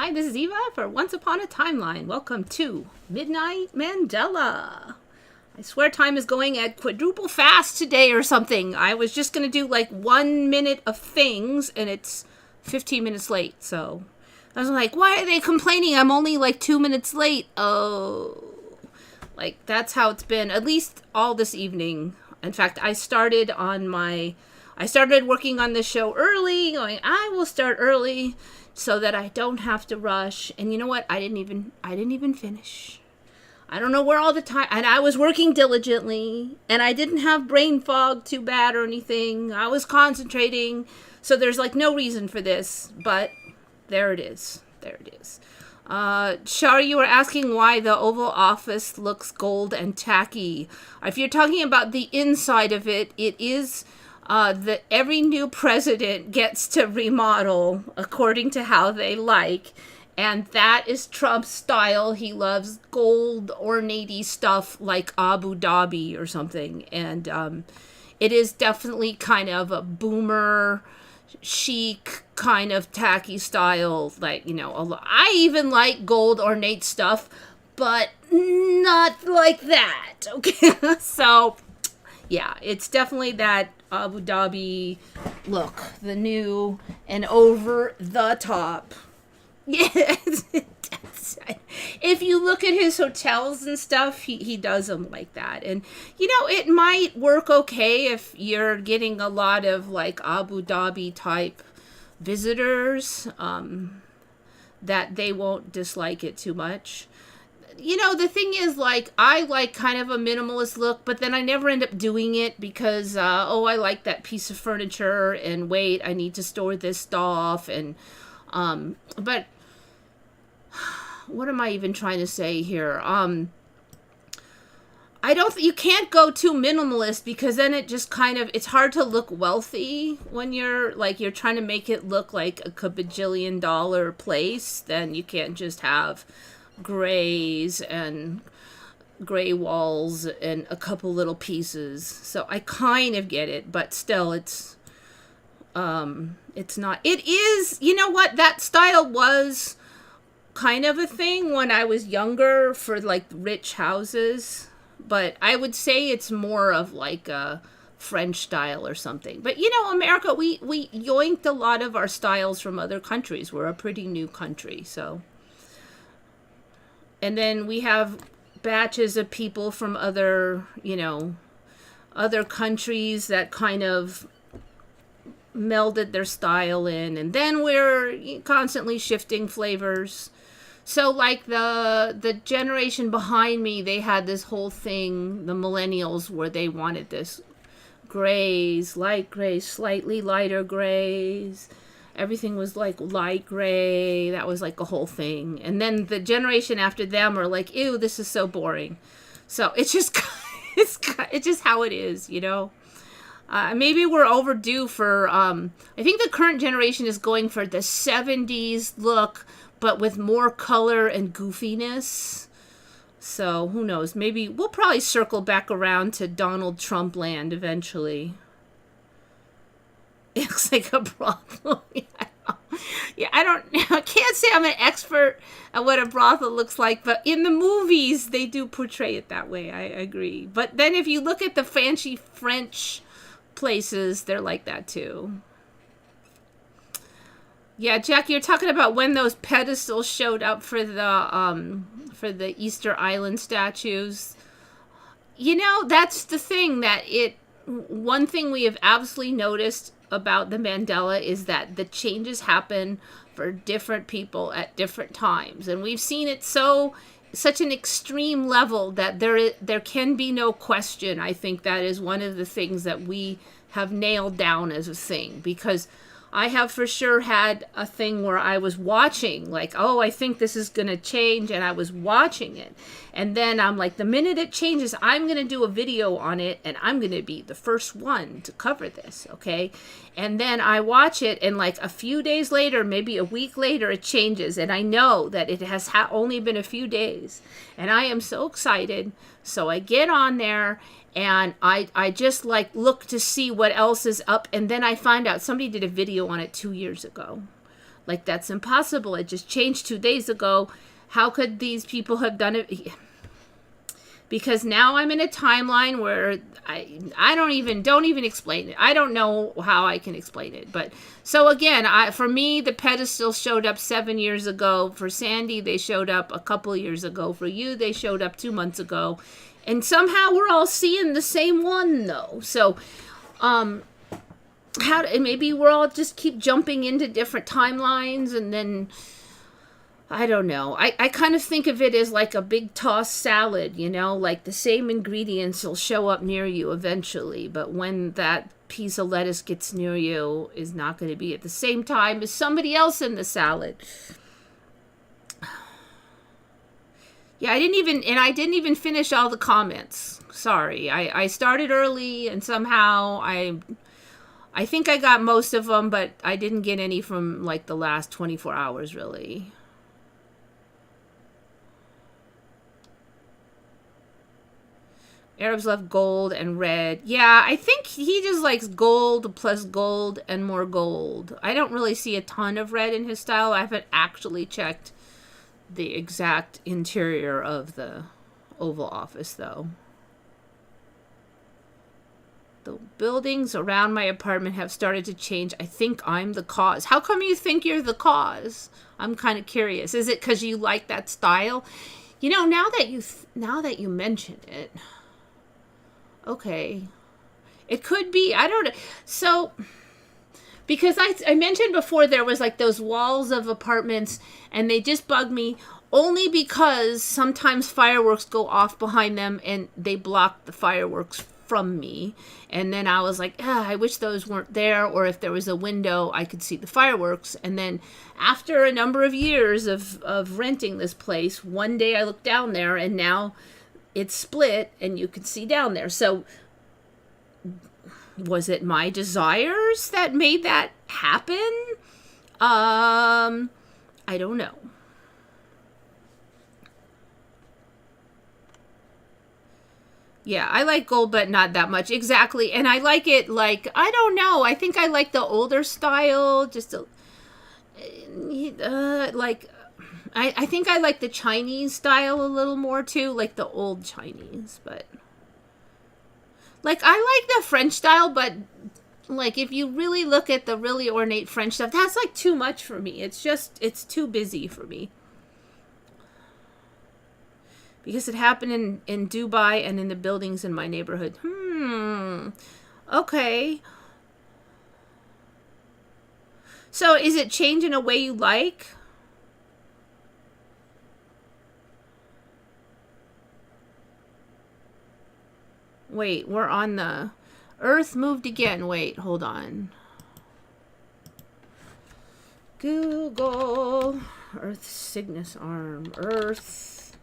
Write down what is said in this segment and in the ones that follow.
Hi, this is Eva for Once Upon a Timeline. Welcome to Midnight Mandela. I swear time is going at quadruple fast today or something. I was just going to do like 1 minute of things and it's 15 minutes late. So I was like, why are they complaining? I'm only like 2 minutes late. Oh, like that's how it's been, at least all this evening. In fact, I started working on the show early, going, I will start early so that I don't have to rush. And you know what? I didn't even finish. I don't know where all the time, and I was working diligently, and I didn't have brain fog too bad or anything. I was concentrating, so there's like no reason for this, but there it is. There it is. Shari, you were asking why the Oval Office looks gold and tacky. If you're talking about the inside of it, it is that every new president gets to remodel according to how they like. And that is Trump's style. He loves gold, ornate stuff like Abu Dhabi or something. And it is definitely kind of a boomer, chic, kind of tacky style. Like, you know, I even like gold, ornate stuff, but not like that. Okay, so yeah, it's definitely that Abu Dhabi look, the new and over the top. Yes. If you look at his hotels and stuff, he does them like that. And, you know, it might work okay if you're getting a lot of, like, Abu Dhabi type visitors, that they won't dislike it too much. You know, the thing is, like, I like kind of a minimalist look, but then I never end up doing it because, I like that piece of furniture, and wait, I need to store this stuff, and, but what am I even trying to say here? You can't go too minimalist because then it just kind of, it's hard to look wealthy when you're trying to make it look like a bajillion dollar place. Then you can't just have grays and gray walls and a couple little pieces. So I kind of get it, but still it's not, it is, you know what, that style was kind of a thing when I was younger for like rich houses, but I would say it's more of like a French style or something. But you know, America, we yoinked a lot of our styles from other countries. We're a pretty new country, so. And then we have batches of people from other, you know, other countries that kind of melded their style in, and then we're constantly shifting flavors. So like the generation behind me, they had this whole thing, the millennials, where they wanted this grays, light grays, slightly lighter grays. Everything was like light gray. That was like a whole thing. And then the generation after them are like, ew, this is so boring. So it's just it's just how it is, you know. Maybe we're overdue for, I think the current generation is going for the 70s look, but with more color and goofiness. So who knows? Maybe we'll probably circle back around to Donald Trump land eventually. It looks like a brothel. I can't say I'm an expert at what a brothel looks like, but in the movies, they do portray it that way. I agree. But then if you look at the fancy French places, they're like that too. Yeah, Jack, you're talking about when those pedestals showed up for the Easter Island statues. You know, that's the thing one thing we have absolutely noticed about the Mandela is that the changes happen for different people at different times, and we've seen it such an extreme level that there can be no question. I think that is one of the things that we have nailed down as a thing, because I have for sure had a thing where I was watching, like, oh, I think this is going to change, and I was watching it. And then I'm like, the minute it changes, I'm going to do a video on it, and I'm going to be the first one to cover this, okay? And then I watch it, and like a few days later, maybe a week later, it changes. And I know that it has only been a few days. And I am so excited. So I get on there, and I just like look to see what else is up, and then I find out somebody did a video on it 2 years ago. Like, that's impossible. It just changed 2 days ago. How could these people have done it? Because now I'm in a timeline where I don't even explain it. I don't know how I can explain it. But so again, for me, the pedestal showed up 7 years ago. For Sandy, they showed up a couple years ago. For you, they showed up 2 months ago. And somehow we're all seeing the same one, though. So maybe we're all just keep jumping into different timelines, and then I don't know. I kind of think of it as like a big tossed salad, you know, like the same ingredients will show up near you eventually, but when that piece of lettuce gets near you is not going to be at the same time as somebody else in the salad. Yeah, I didn't even finish all the comments. Sorry. I started early, and somehow I think I got most of them, but I didn't get any from like the last 24 hours really. Arabs love gold and red. Yeah, I think he just likes gold plus gold and more gold. I don't really see a ton of red in his style. I haven't actually checked the exact interior of the Oval Office, though. The buildings around my apartment have started to change. I think I'm the cause. How come you think you're the cause? I'm kind of curious. Is it because you like that style? You know, now that you mention it, okay, it could be. I don't know. So, because I mentioned before there was like those walls of apartments, and they just bug me only because sometimes fireworks go off behind them and they block the fireworks from me. And then I was like, I wish those weren't there, or if there was a window I could see the fireworks. And then after a number of years of renting this place, one day I looked down there and now it's split and you can see down there. So was it my desires that made that happen? I don't know. Yeah, I like gold, but not that much. Exactly. And I like it like, I don't know. I think I like the older style. Just I think I like the Chinese style a little more too, like the old Chinese, but like I like the French style, but like if you really look at the really ornate French stuff, that's like too much for me. It's too busy for me. Because it happened in Dubai and in the buildings in my neighborhood. Okay. So is it changing a way you like? Wait, we're on the Earth moved again. Wait, hold on. Google Earth-Cygnus arm. Earth-Cygnus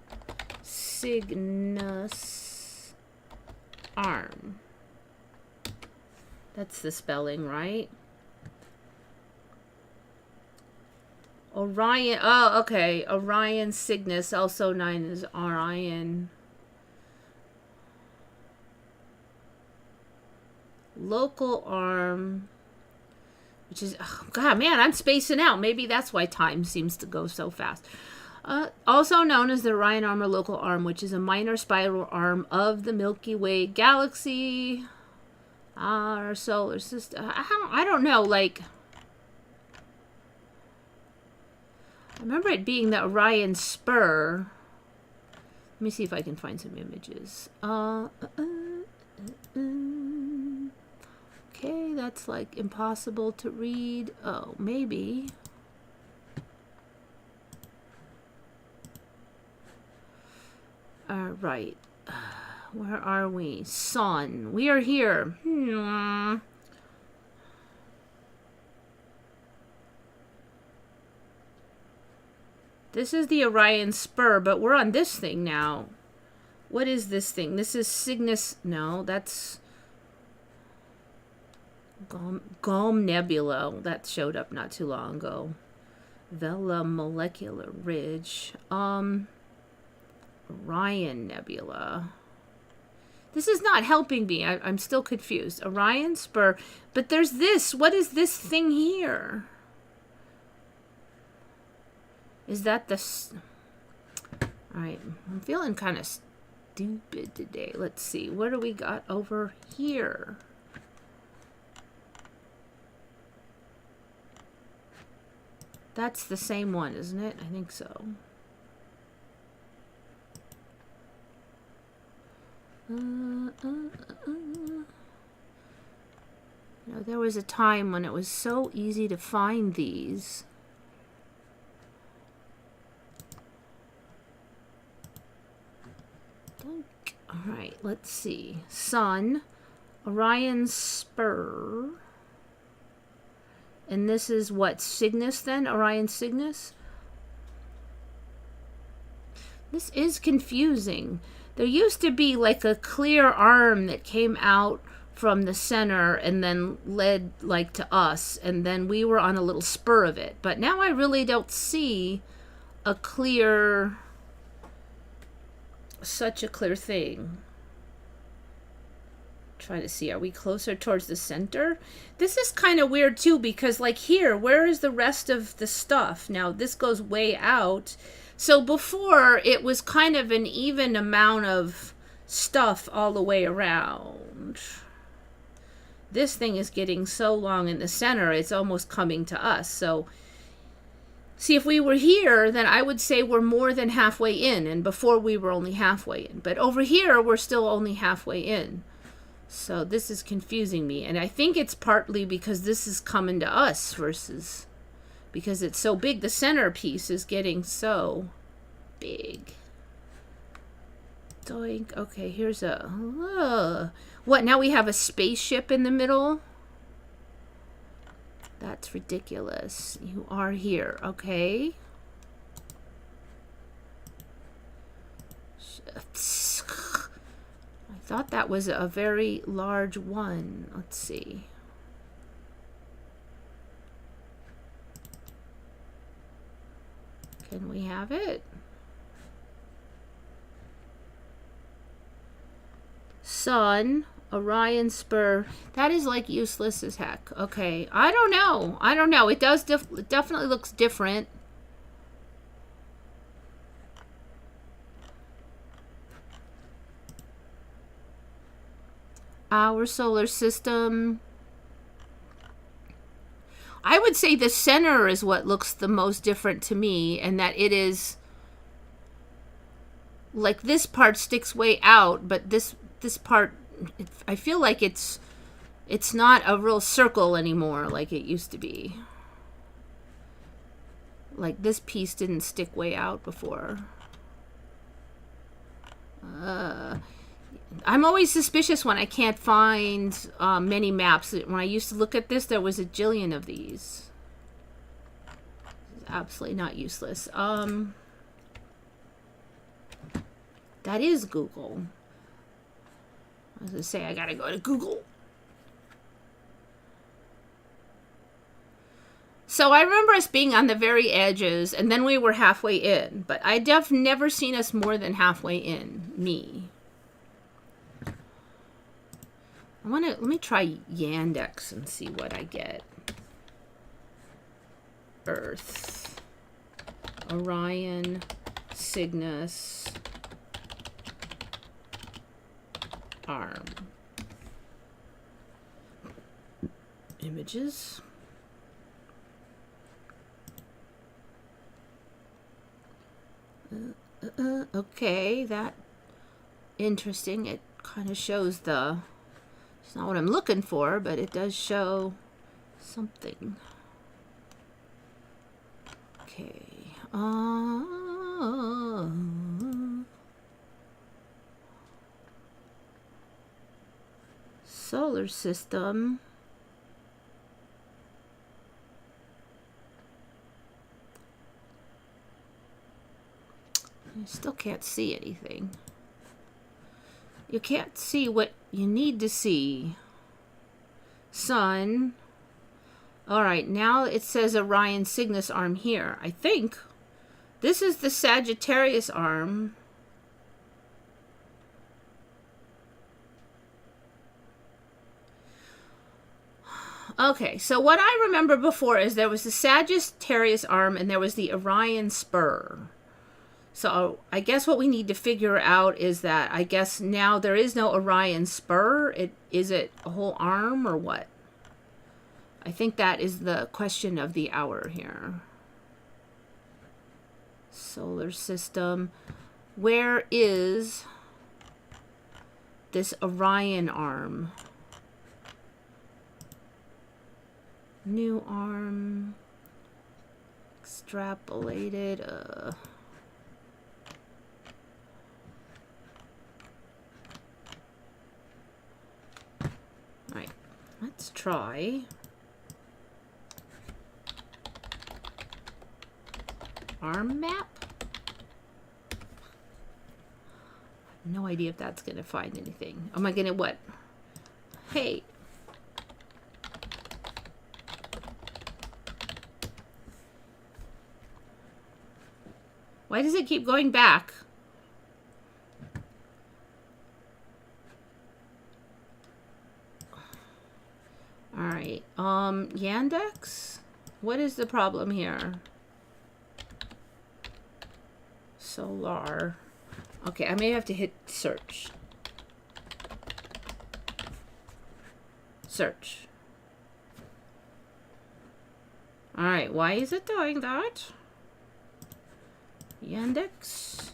arm. That's the spelling, right? Orion. Oh, okay. Orion-Cygnus, also known as Orion. Local arm, which is, oh, God, man, I'm spacing out. Maybe that's why time seems to go so fast. Also known as the Orion arm or local arm, which is a minor spiral arm of the Milky Way galaxy, our solar system. I don't know, like, I remember it being the Orion spur. Let me see if I can find some images. Okay, that's like impossible to read. Oh, maybe. Right. Where are we? Sun. We are here. This is the Orion spur, but we're on this thing now. What is this thing? This is Cygnus. No, that's Gom Nebula. That showed up not too long ago. Vela Molecular Ridge. Orion Nebula. This is not helping me. I'm still confused. Orion spur. But there's this. What is this thing here? Is that the... Alright, I'm feeling kind of stupid today. Let's see. What do we got over here? That's the same one, isn't it? I think so. You know, there was a time when it was so easy to find these. All right, let's see. Sun, Orion Spur. And this is what, Cygnus then? Orion-Cygnus? This is confusing. There used to be like a clear arm that came out from the center and then led like to us, and then we were on a little spur of it. But now I really don't see a clear, such a clear thing. Try to see, are we closer towards the center? This is kind of weird too, because like here, where is the rest of the stuff? Now this goes way out. So before it was kind of an even amount of stuff all the way around. This thing is getting so long in the center, it's almost coming to us. So see, if we were here, then I would say we're more than halfway in, and before we were only halfway in. But over here, we're still only halfway in. So this is confusing me, and I think it's partly because this is coming to us versus because it's so big. The centerpiece is getting so big. Doink. Okay, here's a... what, now we have a spaceship in the middle? That's ridiculous. You are here. Okay. I thought that was a very large one. Let's see. Can we have it? Sun, Orion Spur. That is like useless as heck. Okay, I don't know. I don't know. It does it definitely looks different. Our solar system. I would say the center is what looks the most different to me, and that it is like this part sticks way out, but this part, I feel like it's not a real circle anymore like it used to be. Like this piece didn't stick way out before. I'm always suspicious when I can't find many maps. When I used to look at this, there was a jillion of these. Absolutely not useless. That is Google. I was going to say, I got to go to Google. So I remember us being on the very edges, and then we were halfway in. But I've never seen us more than halfway in. Me. Let me try Yandex and see what I get. Earth. Orion, Cygnus, arm. Images. Okay, that interesting. It kind of shows the... It's not what I'm looking for, but it does show something. Okay. Solar system. I still can't see anything. You can't see what you need to see. Sun. All right, now it says Orion-Cygnus arm here. I think this is the Sagittarius arm. Okay, so what I remember before is there was the Sagittarius arm and there was the Orion spur. So I guess what we need to figure out is that I guess now there is no Orion spur. Is it a whole arm or what? I think that is the question of the hour here. Solar system. Where is this Orion arm? New arm. Extrapolated. Alright, let's try. Arm map? No idea if that's going to find anything. Am I going to what? Hey. Why does it keep going back? All right. Yandex? What is the problem here? Solar. Okay, I may have to hit search. Search. All right, why is it doing that? Yandex.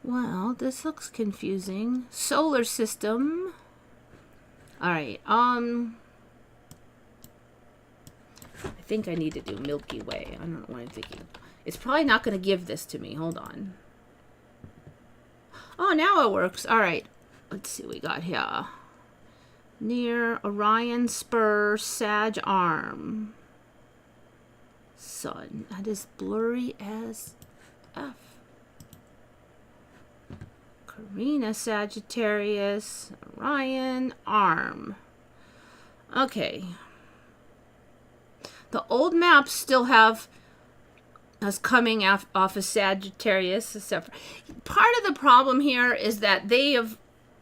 Well, this looks confusing. Solar system. All right. I think I need to do Milky Way. I don't know what I'm thinking. It's probably not going to give this to me. Hold on. Oh, now it works. All right. Let's see what we got here. Near Orion spur, Sag arm. Sun. That is blurry as F. Carina, Sagittarius, Orion, arm. Okay. The old maps still have us coming off of Sagittarius. Part of the problem here is that they have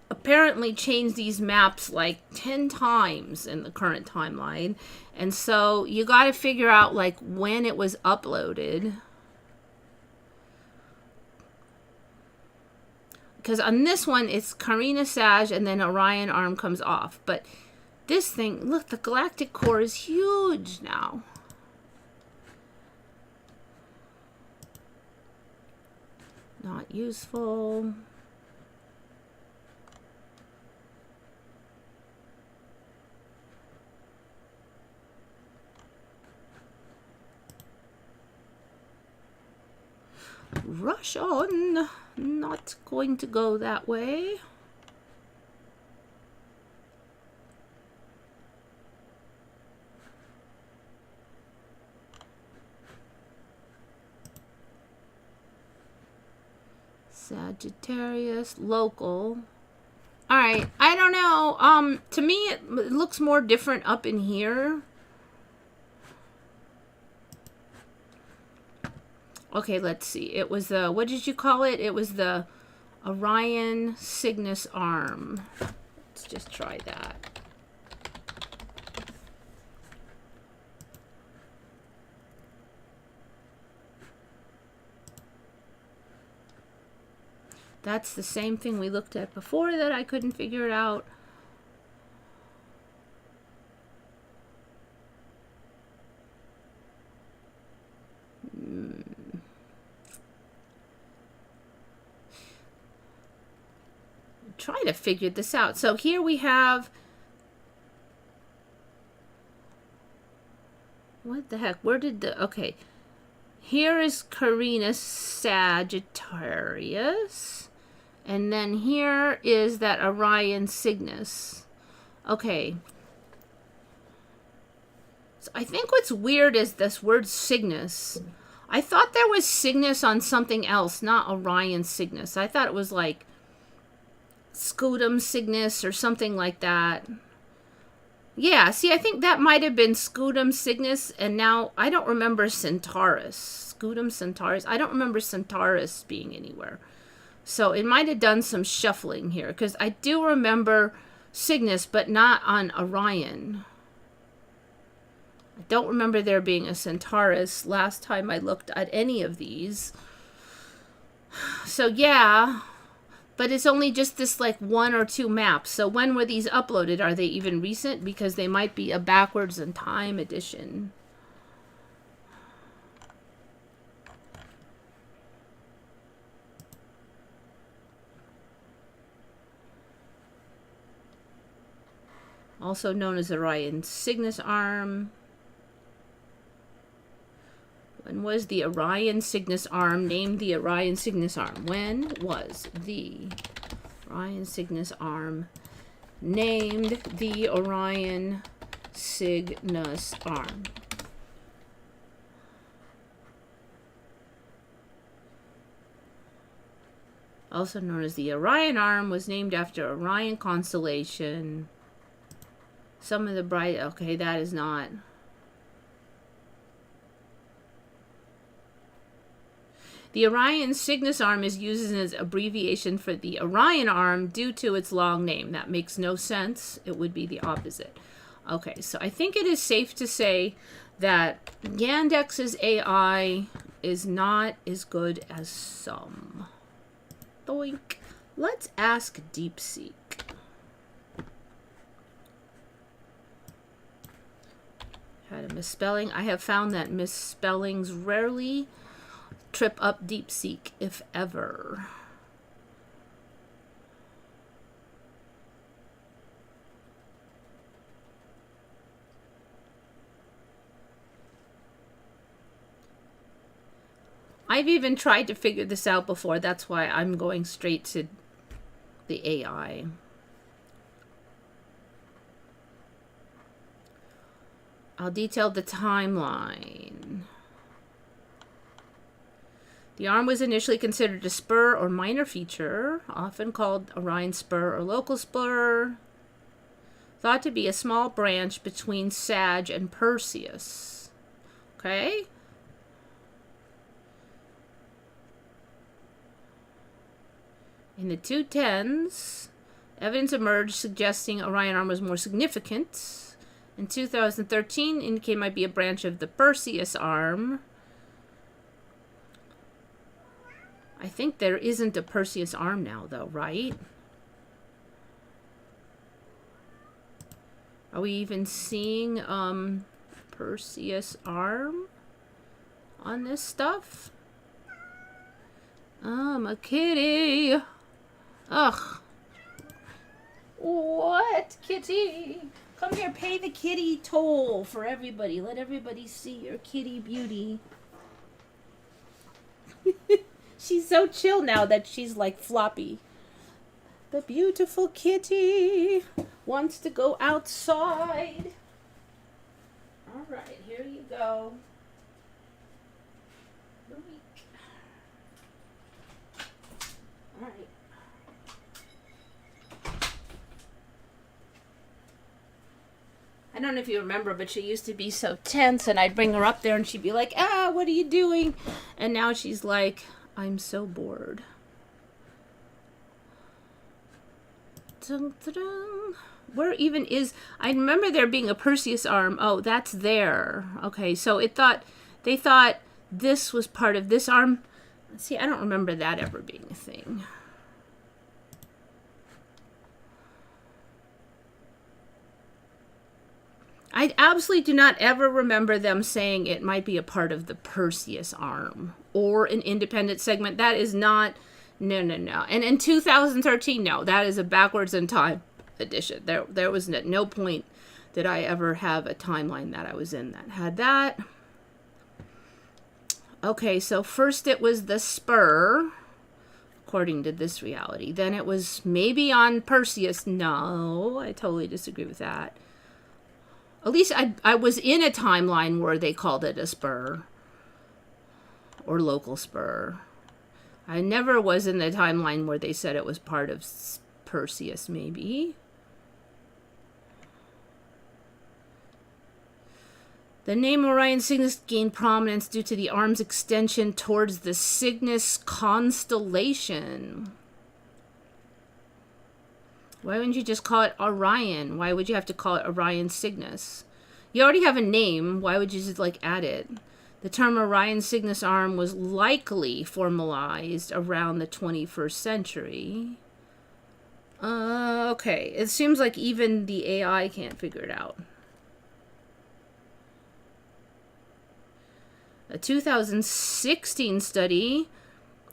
apparently changed these maps like 10 times in the current timeline. And so you got to figure out like when it was uploaded. Because on this one, it's Carina Sag and then Orion arm comes off. But this thing, look, the galactic core is huge now. Not useful. Rush on. Not going to go that way. Sagittarius, local. All right, I don't know. To me, it looks more different up in here. Okay, let's see. It was the, what did you call it? It was the Orion-Cygnus arm. Let's just try that. That's the same thing we looked at before that I couldn't figure it out. Trying to figure this out. So here we have, what the heck? Where did the, okay. Here is Carina Sagittarius. And then here is that Orion-Cygnus. Okay. So I think what's weird is this word Cygnus. I thought there was Cygnus on something else, not Orion-Cygnus. I thought it was like Scutum Cygnus or something like that. Yeah, see, I think that might have been Scutum-Cygnus, and now I don't remember Centaurus. Scutum-Centaurus. I don't remember Centaurus being anywhere. So it might have done some shuffling here, because I do remember Cygnus, but not on Orion. I don't remember there being a Centaurus last time I looked at any of these. So yeah, but it's only just this like 1 or 2 maps. So when were these uploaded? Are they even recent? Because they might be a backwards in time edition. Also known as Orion-Cygnus arm. When was the Orion-Cygnus arm named the Orion-Cygnus arm? When was the Orion-Cygnus arm named the Orion-Cygnus arm? Also known as the Orion arm, was named after Orion constellation. Some of the bright... Okay, that is not... The Orion-Cygnus arm is used as an abbreviation for the Orion arm due to its long name. That makes no sense. It would be the opposite. Okay, so I think it is safe to say that Yandex's AI is not as good as some. Doink. Let's ask DeepSeek. Had a misspelling. I have found that misspellings rarely trip up DeepSeek, if ever. I've even tried to figure this out before. That's why I'm going straight to the AI. I'll detail the timeline. The arm was initially considered a spur or minor feature, often called Orion spur or local spur, thought to be a small branch between Sag and Perseus. Okay? In the 2010s, evidence emerged suggesting Orion arm was more significant. In 2013, indicated it might be a branch of the Perseus arm. I think there isn't a Perseus arm now, though, right? Are we even seeing Perseus arm on this stuff? I'm a kitty. Ugh. What, kitty? Come here, pay the kitty toll for everybody. Let everybody see your kitty beauty. She's so chill now that she's like floppy. The beautiful kitty wants to go outside. All right, here you go. All right. I don't know if you remember, but she used to be so tense, and I'd bring her up there and she'd be like, ah, what are you doing? And now she's like, I'm so bored. Dun, dun, dun. Where even is... I remember there being a Perseus arm. Oh, that's there. Okay, so they thought this was part of this arm. See, I don't remember that ever being a thing. I absolutely do not ever remember them saying it might be a part of the Perseus arm or an independent segment. That is not, no. And in 2013, no, that is a backwards in time edition. There was no point did I ever have a timeline that I was in that had that. Okay, so first it was the spur, according to this reality. Then it was maybe on Perseus. No, I totally disagree with that. At least I was in a timeline where they called it a spur or local spur. I never was in the timeline where they said it was part of Perseus, maybe. The name Orion-Cygnus gained prominence due to the arm's extension towards the Cygnus constellation. Why wouldn't you just call it Orion? Why would you have to call it Orion-Cygnus? You already have a name. Why would you just like add it? The term Orion-Cygnus arm was likely formalized around the 21st century. Okay. It seems like even the AI can't figure it out. A 2016 study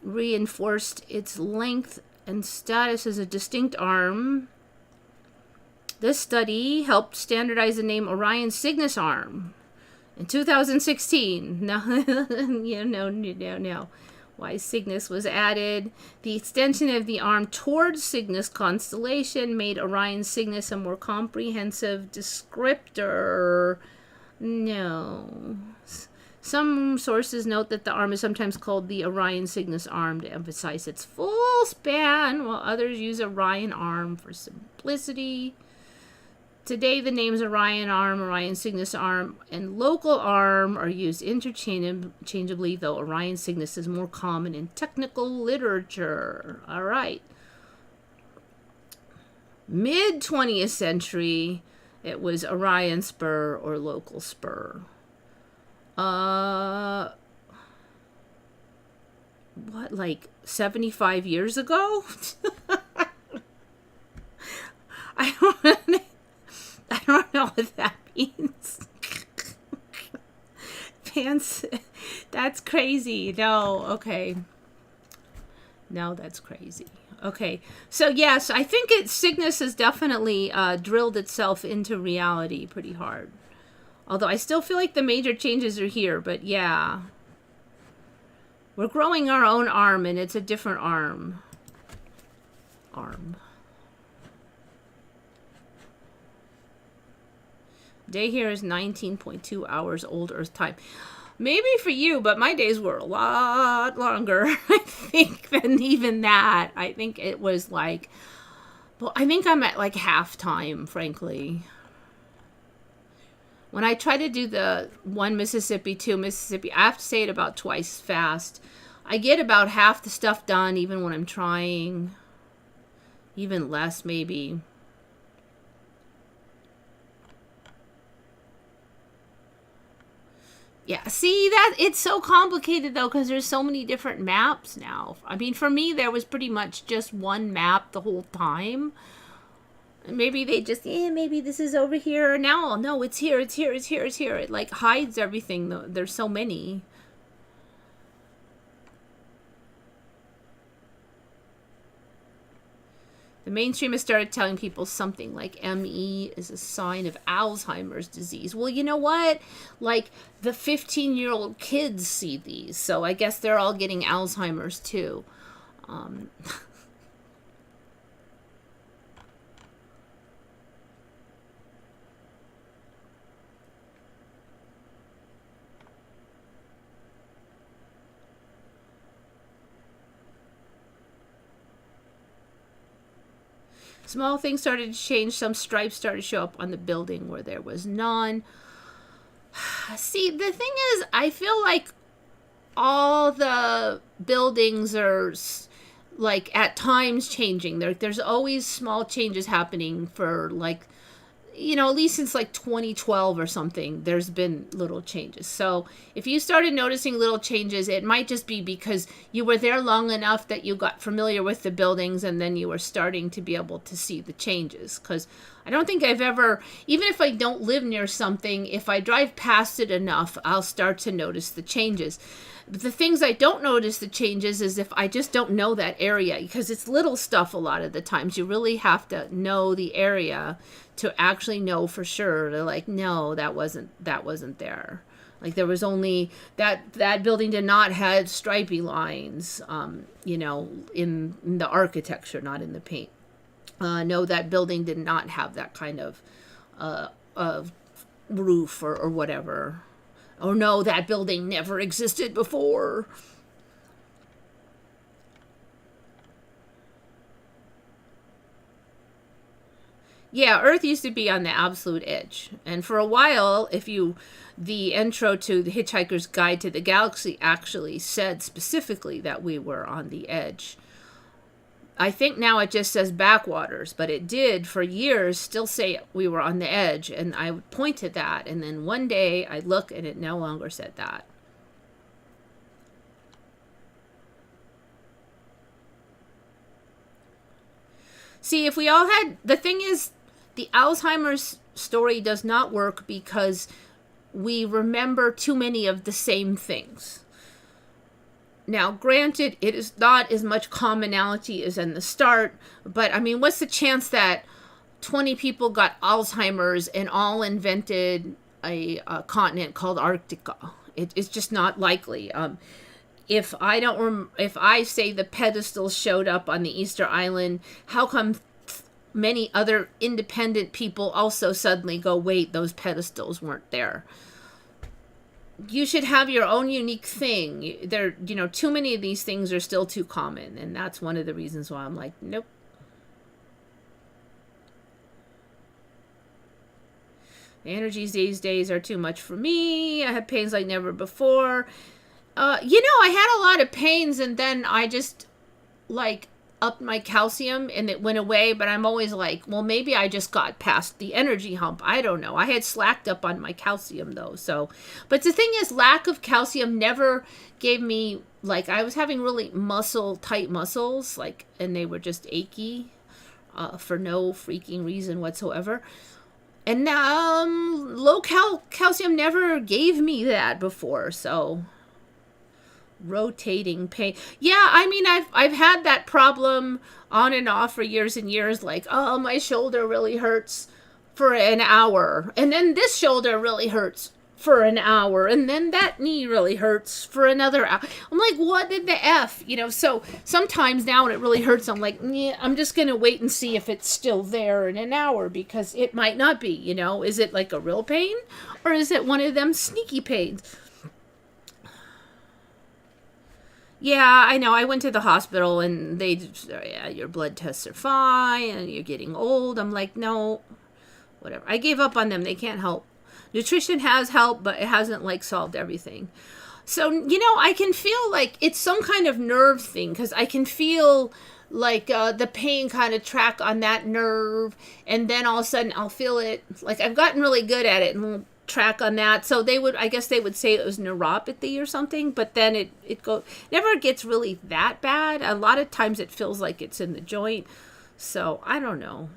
reinforced its length and status as a distinct arm. This study helped standardize the name Orion-Cygnus arm. In 2016, no. Why Cygnus was added. The extension of the arm towards Cygnus constellation made Orion-Cygnus a more comprehensive descriptor. No. Some sources note that the arm is sometimes called the Orion-Cygnus arm to emphasize its full span, while others use Orion arm for simplicity. Today, the names Orion arm, Orion-Cygnus arm, and local arm are used interchangeably, though Orion-Cygnus is more common in technical literature. All right. Mid-20th century, it was Orion spur or local spur. What, like 75 years ago? I don't know what that means. Pants, that's crazy. No, okay. No, that's crazy. Okay, so yes, I think Cygnus has definitely drilled itself into reality pretty hard. Although I still feel like the major changes are here, but yeah. We're growing our own arm, and it's a different arm. Day here is 19.2 hours old Earth time. Maybe for you, but my days were a lot longer, I think, than even that. I think it was like, well, I think I'm at like half time, frankly. When I try to do the 1 Mississippi, 2 Mississippi, I have to say it about twice fast. I get about half the stuff done even when I'm trying. Even less, maybe. Yeah, see, that it's so complicated, though, because there's so many different maps now. I mean, for me, there was pretty much just one map the whole time. Maybe they just, maybe this is over here. Now, no, it's here, it's here, it's here, it's here. It, like, hides everything, though. There's so many. The mainstream has started telling people something like ME is a sign of Alzheimer's disease. Well, you know what? Like, the 15-year-old kids see these, so I guess they're all getting Alzheimer's, too. Small things started to change. Some stripes started to show up on the building where there was none. See, the thing is, I feel like all the buildings are, like, at times changing. There's always small changes happening for, like, you know, at least since, like, 2012 or something, there's been little changes. So if you started noticing little changes, it might just be because you were there long enough that you got familiar with the buildings and then you were starting to be able to see the changes. Because I don't think I've ever, even if I don't live near something, if I drive past it enough, I'll start to notice the changes. But the things I don't notice the changes is if I just don't know that area, because it's little stuff a lot of the times. You really have to know the area to actually know for sure. They're like, no, that wasn't there. Like, there was only that building did not have stripy lines, you know, in the architecture, not in the paint. No, that building did not have that kind of roof or whatever. Or no, that building never existed before. Yeah, Earth used to be on the absolute edge. And for a while, the intro to The Hitchhiker's Guide to the Galaxy actually said specifically that we were on the edge. I think now it just says backwaters, but it did for years still say we were on the edge, and I would point to that, and then one day I'd look and it no longer said that. See, if we all had, the thing is, the Alzheimer's story does not work because we remember too many of the same things. Now, granted, it is not as much commonality as in the start, but I mean, what's the chance that 20 people got Alzheimer's and all invented a continent called Arctica? It's just not likely. If I say the pedestals showed up on the Easter Island, how come many other independent people also suddenly go, wait, those pedestals weren't there? You should have your own unique thing. There, too many of these things are still too common, and that's one of the reasons why I'm like, nope. The energies these days are too much for me. I have pains like never before. I had a lot of pains, and then I just upped my calcium and it went away, but I'm always like, well, maybe I just got past the energy hump. I don't know. I had slacked up on my calcium though. So, but the thing is, lack of calcium never gave me, I was having really tight muscles, and they were just achy for no freaking reason whatsoever. And low calcium never gave me that before. So rotating pain. Yeah, I mean, I've had that problem on and off for years and years. Oh, my shoulder really hurts for an hour, and then this shoulder really hurts for an hour, and then that knee really hurts for another hour. I'm like, what did the F? So sometimes now when it really hurts, I'm like, yeah, I'm just gonna wait and see if it's still there in an hour, because it might not be. Is it like a real pain, or is it one of them sneaky pains? Yeah, I know. I went to the hospital and your blood tests are fine and you're getting old. I'm like, no, whatever. I gave up on them. They can't help. Nutrition has helped, but it hasn't solved everything. So, I can feel it's some kind of nerve thing, because I can feel the pain kind of track on that nerve, and then all of a sudden I'll feel it. I've gotten really good at it and track on that. So I guess they would say it was neuropathy or something, but then it never gets really that bad. A lot of times it feels like it's in the joint. So I don't know.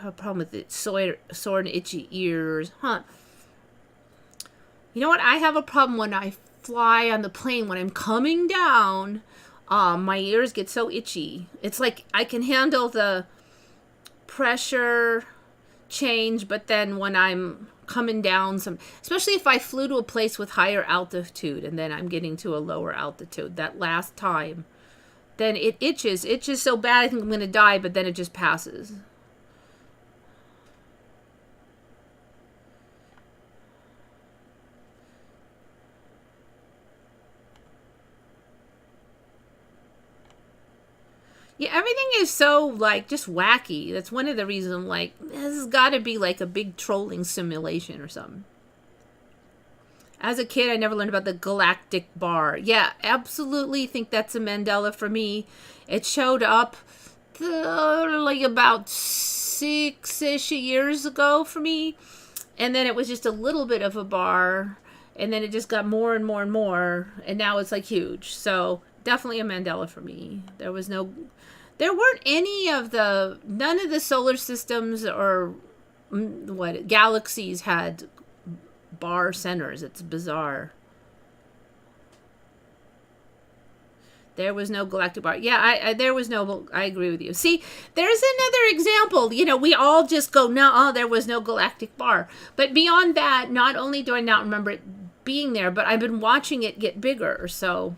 A problem with it, sore and itchy ears, huh? You know what? I have a problem when I fly on the plane. When I'm coming down, my ears get so itchy. It's like I can handle the pressure change, but then when I'm coming down, especially if I flew to a place with higher altitude and then I'm getting to a lower altitude, that last time, then it itches so bad I think I'm gonna die, but then it just passes. Yeah, everything is so, just wacky. That's one of the reasons I'm like, this has got to be a big trolling simulation or something. As a kid, I never learned about the galactic bar. Yeah, absolutely think that's a Mandela for me. It showed up about 6-ish years ago for me. And then it was just a little bit of a bar. And then it just got more and more and more. And now it's huge. So definitely a Mandela for me. There weren't none of the solar systems or galaxies had bar centers. It's bizarre. There was no galactic bar. Yeah, there was no, I agree with you. See, there's another example. We all just go, no, there was no galactic bar. But beyond that, not only do I not remember it being there, but I've been watching it get bigger, so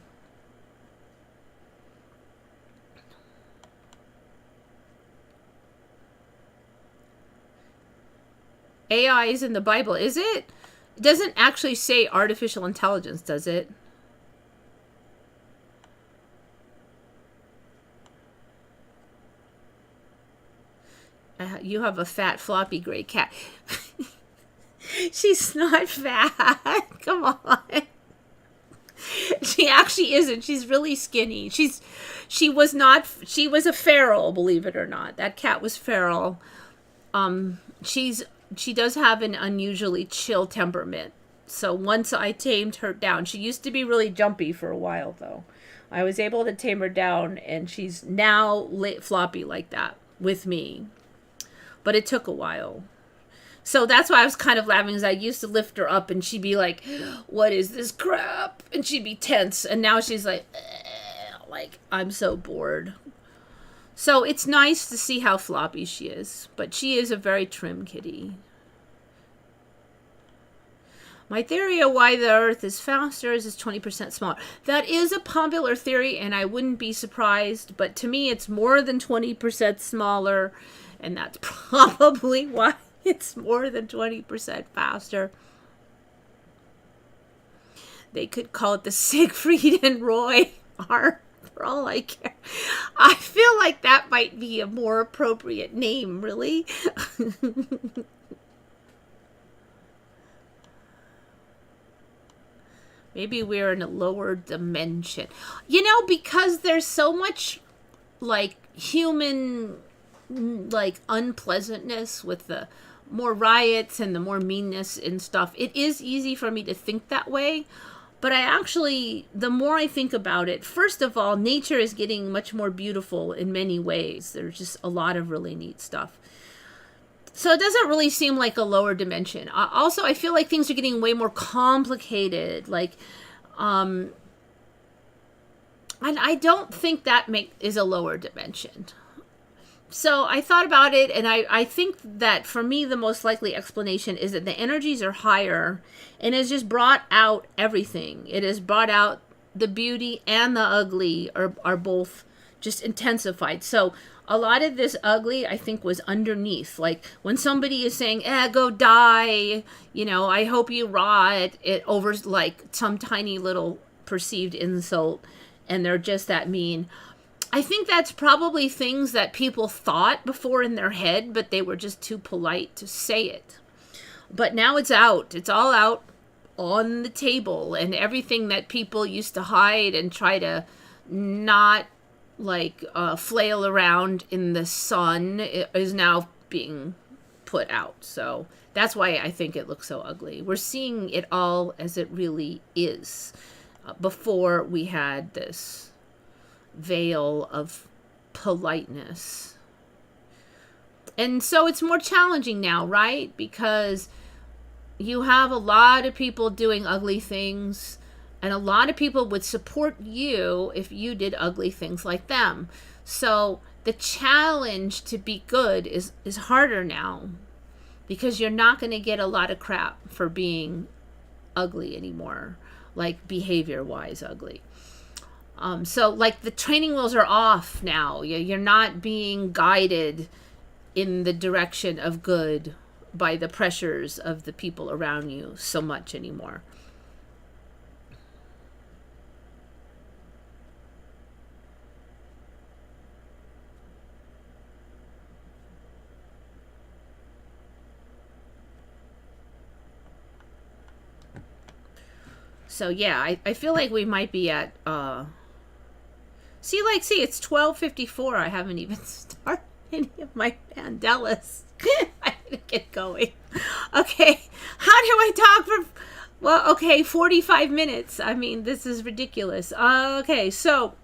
AI is in the Bible, is it? It doesn't actually say artificial intelligence, does it? You have a fat, floppy gray cat. She's not fat. Come on. She actually isn't. She's really skinny. She was a feral, believe it or not. That cat was feral. She does have an unusually chill temperament. So once I tamed her down, she used to be really jumpy for a while though. I was able to tame her down, and she's now floppy like that with me. But it took a while. So that's why I was kind of laughing, because I used to lift her up and she'd be like, what is this crap? And she'd be tense. And now she's like, I'm so bored. So it's nice to see how floppy she is. But she is a very trim kitty. My theory of why the Earth is faster is it's 20% smaller. That is a popular theory, and I wouldn't be surprised. But to me, it's more than 20% smaller. And that's probably why it's more than 20% faster. They could call it the Siegfried and Roy arm, for all I care. I feel like that might be a more appropriate name, really. Maybe we're in a lower dimension. You know, because there's so much, human, unpleasantness with the more riots and the more meanness and stuff, it is easy for me to think that way. But the more I think about it, first of all, nature is getting much more beautiful in many ways. There's just a lot of really neat stuff. So it doesn't really seem like a lower dimension. Also, I feel like things are getting way more complicated. And I don't think that is a lower dimension. So I thought about it, and I think that for me, the most likely explanation is that the energies are higher, and it's just brought out everything. It has brought out the beauty and the ugly are both just intensified. So a lot of this ugly, I think, was underneath. Like when somebody is saying, go die, I hope you rot, it over some tiny little perceived insult, and they're just that mean. I think that's probably things that people thought before in their head, but they were just too polite to say it. But now it's out. It's all out on the table, and everything that people used to hide and try to not flail around in the sun is now being put out. So that's why I think it looks so ugly. We're seeing it all as it really is. Before we had this veil of politeness. And so it's more challenging now, right? Because you have a lot of people doing ugly things, and a lot of people would support you if you did ugly things like them. So the challenge to be good is harder now, because you're not going to get a lot of crap for being ugly anymore, behavior-wise ugly. So the training wheels are off now. You're not being guided in the direction of good by the pressures of the people around you so much anymore. So yeah, I feel like we might be at see, it's 12:54. I haven't even started any of my Mandelas. I gotta get going. Okay, how do I talk for 45 minutes? I mean, this is ridiculous. Okay, so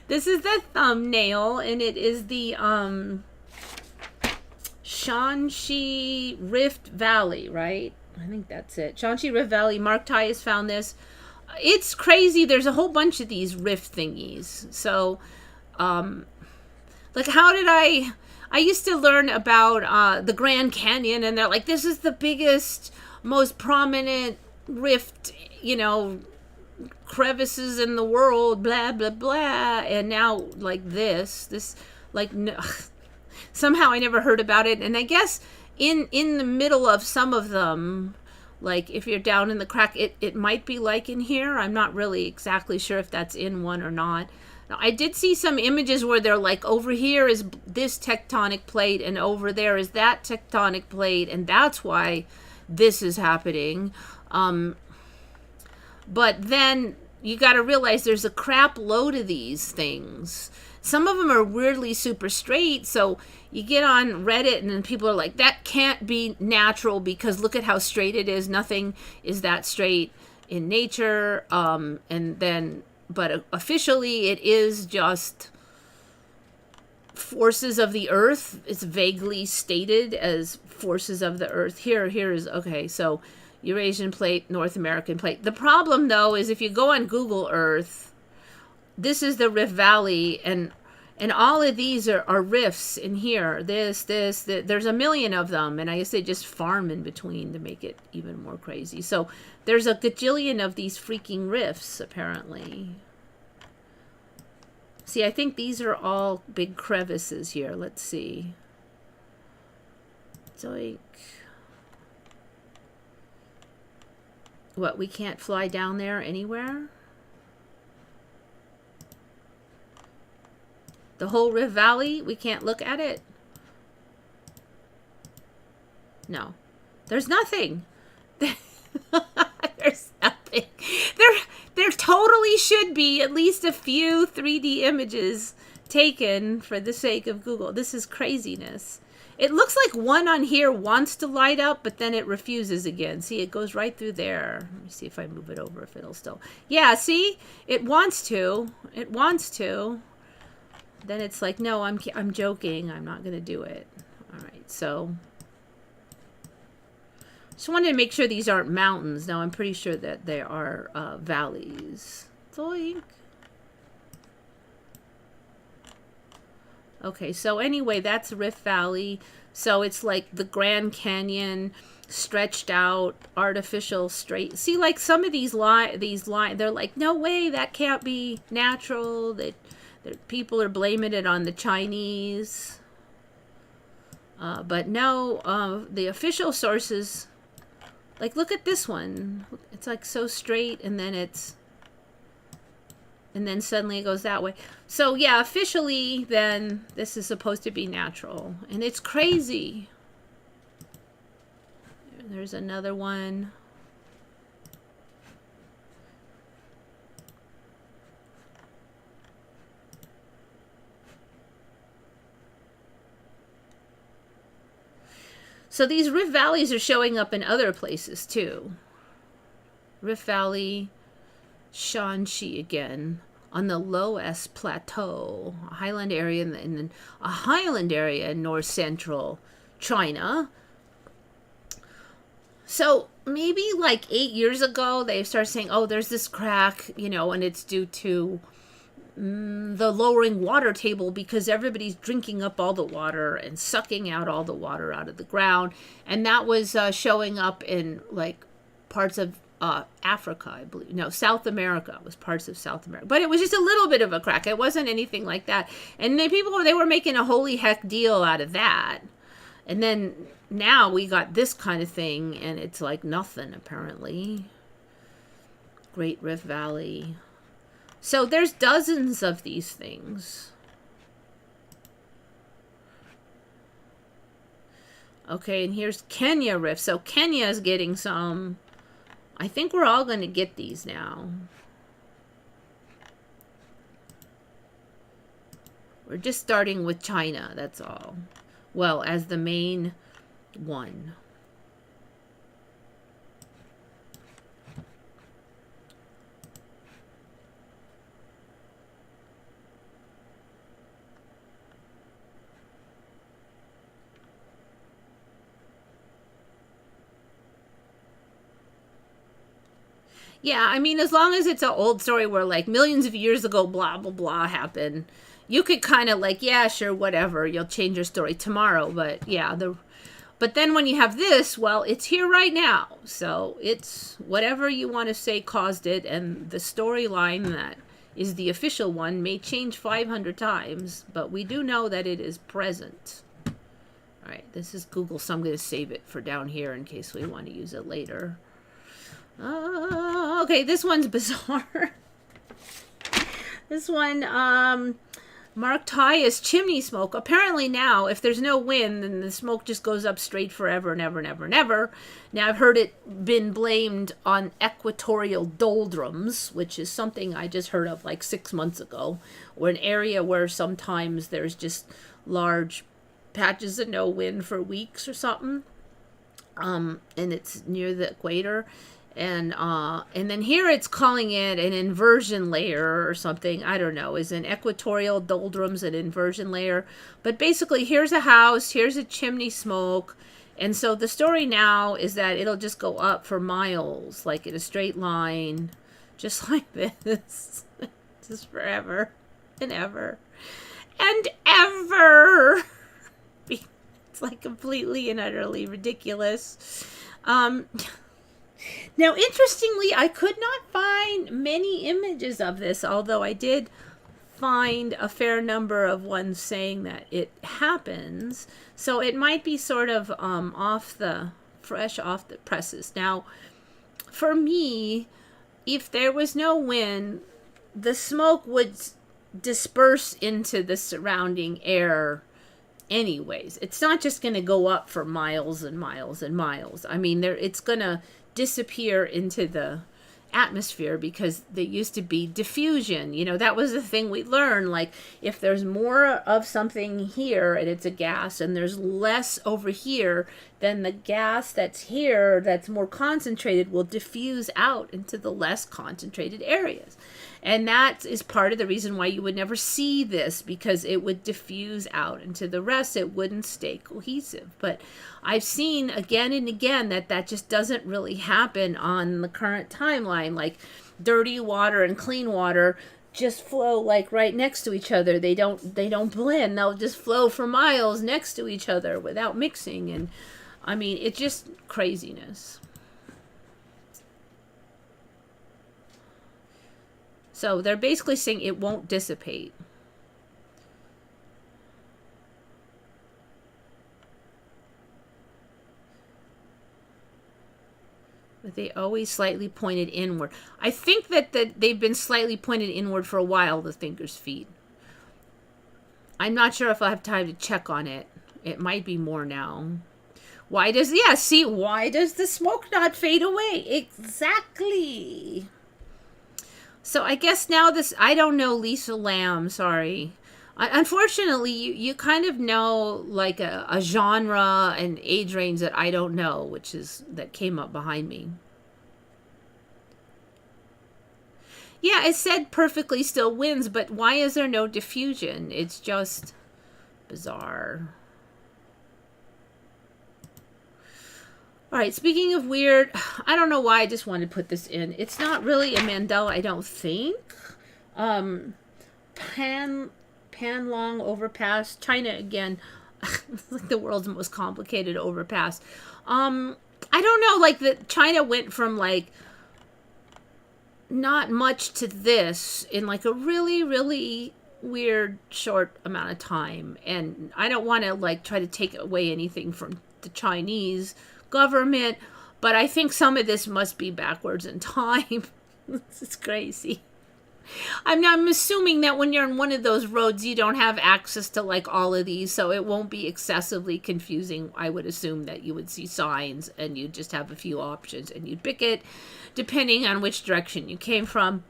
this is the thumbnail, and it is the Shanxi Rift Valley, right? I think that's it. Shanxi Rift Valley. Mark Tai has found this. It's crazy. There's a whole bunch of these rift thingies. So, how did I used to learn about the Grand Canyon, and they're like, this is the biggest, most prominent rift, crevices in the world, blah, blah, blah. And now, no, somehow I never heard about it. And I guess in the middle of some of them, like if you're down in the crack, it might be like in here. I'm not really exactly sure if that's in one or not. Now, I did see some images where they're like, over here is this tectonic plate and over there is that tectonic plate, and that's why this is happening. But then you got to realize there's a crap load of these things. Some of them are weirdly super straight, so you get on Reddit and then people are like, that can't be natural because look at how straight it is. Nothing is that straight in nature. But officially it is just forces of the earth. It's vaguely stated as forces of the earth. Here is, okay, so Eurasian plate, North American plate. The problem, though, is if you go on Google Earth, this is the Rift Valley, and all of these are rifts in here. This, there's a million of them, and I guess they just farm in between to make it even more crazy. So there's a gajillion of these freaking rifts, apparently. See, I think these are all big crevices here. Let's see. Zoink. What, we can't fly down there anywhere? The whole Rift Valley, we can't look at it? No. There's nothing. There's nothing. There totally should be at least a few 3D images taken for the sake of Google. This is craziness. It looks like one on here wants to light up, but then it refuses again. See, it goes right through there. Let me see if I move it over, if it'll still... Yeah, see? It wants to. It wants to. Then it's like, no, I'm joking. I'm not going to do it. All right, so... Just wanted to make sure these aren't mountains. Now, I'm pretty sure that they are valleys. Zoink. Okay, so anyway, that's Rift Valley. So it's like the Grand Canyon stretched out, artificial straight. See, like some of these lines, they're like, no way, that can't be natural. That people are blaming it on the Chinese. But no, the official sources, like look at this one. It's like so straight, and then suddenly it goes that way. So yeah, officially then this is supposed to be natural, and it's crazy. There's another one. So these Rift Valleys are showing up in other places too. Rift Valley, Shanxi again, on the Low S Plateau, a highland area in a highland area in north central China. So maybe like 8 years ago, they started saying, oh, there's this crack, you know, and it's due to the lowering water table because everybody's drinking up all the water and sucking out all the water out of the ground. And that was showing up in like parts of Africa, I believe. No, South America was parts of South America. But it was just a little bit of a crack. It wasn't anything like that. And then they were making a holy heck deal out of that. And then now we got this kind of thing, and it's like nothing, apparently. Great Rift Valley. So there's dozens of these things. Okay, and here's Kenya Rift. So Kenya is getting some. I think we're all going to get these now. We're just starting with China, that's all. Well, as the main one. Yeah, I mean, as long as it's an old story where, like, millions of years ago, blah, blah, blah happened, you could kind of, like, yeah, sure, whatever, you'll change your story tomorrow, but, yeah, but then when you have this, well, it's here right now, so it's whatever you want to say caused it, and the storyline that is the official one may change 500 times, but we do know that it is present. All right, this is Google, so I'm going to save it for down here in case we want to use it later. Okay, this one's bizarre. This one, marked high as chimney smoke. Apparently now, if there's no wind, then the smoke just goes up straight forever and ever and ever and ever. Now, I've heard it been blamed on equatorial doldrums, which is something I just heard of like 6 months ago, or an area where sometimes there's just large patches of no wind for weeks or something. And it's near the equator. And then here it's calling it an inversion layer or something. I don't know. Is an equatorial doldrums an inversion layer? But basically, here's a house. Here's a chimney smoke. And so the story now is that it'll just go up for miles, like in a straight line, just like this. Just forever and ever and ever. It's like completely and utterly ridiculous. Now, interestingly, I could not find many images of this, although I did find a fair number of ones saying that it happens. So it might be sort of fresh off the presses. Now, for me, if there was no wind, the smoke would disperse into the surrounding air anyways. It's not just going to go up for miles and miles and miles. I mean, it's going to disappear into the atmosphere because there used to be diffusion. You know, that was the thing we learned. Like, if there's more of something here and it's a gas and there's less over here, then the gas that's here that's more concentrated will diffuse out into the less concentrated areas. And that is part of the reason why you would never see this, because it would diffuse out into the rest. It wouldn't stay cohesive. But I've seen again and again that just doesn't really happen on the current timeline. Like, dirty water and clean water just flow like right next to each other. They don't blend. They'll just flow for miles next to each other without mixing. And I mean, it's just craziness. So they're basically saying it won't dissipate. But they always slightly pointed inward. I think that they've been slightly pointed inward for a while, the thinker's feet. I'm not sure if I'll have time to check on it. It might be more now. Why does the smoke not fade away? Exactly. So I guess now I don't know Lisa Lamb, sorry. Unfortunately, you kind of know like a genre and age range that I don't know, that came up behind me. Yeah, it said perfectly still wins, but why is there no diffusion? It's just bizarre. All right, speaking of weird, I don't know why I just wanted to put this in. It's not really a Mandela, I don't think. Panlong overpass, China again. It's like the world's most complicated overpass. I don't know, like China went from like not much to this in like a really, really weird short amount of time. And I don't want to like try to take away anything from the Chinese government, but I think some of this must be backwards in time. It's crazy. I'm assuming that when you're in one of those roads, you don't have access to like all of these, so it won't be excessively confusing. I would assume that you would see signs and you'd just have a few options and you'd pick it depending on which direction you came from.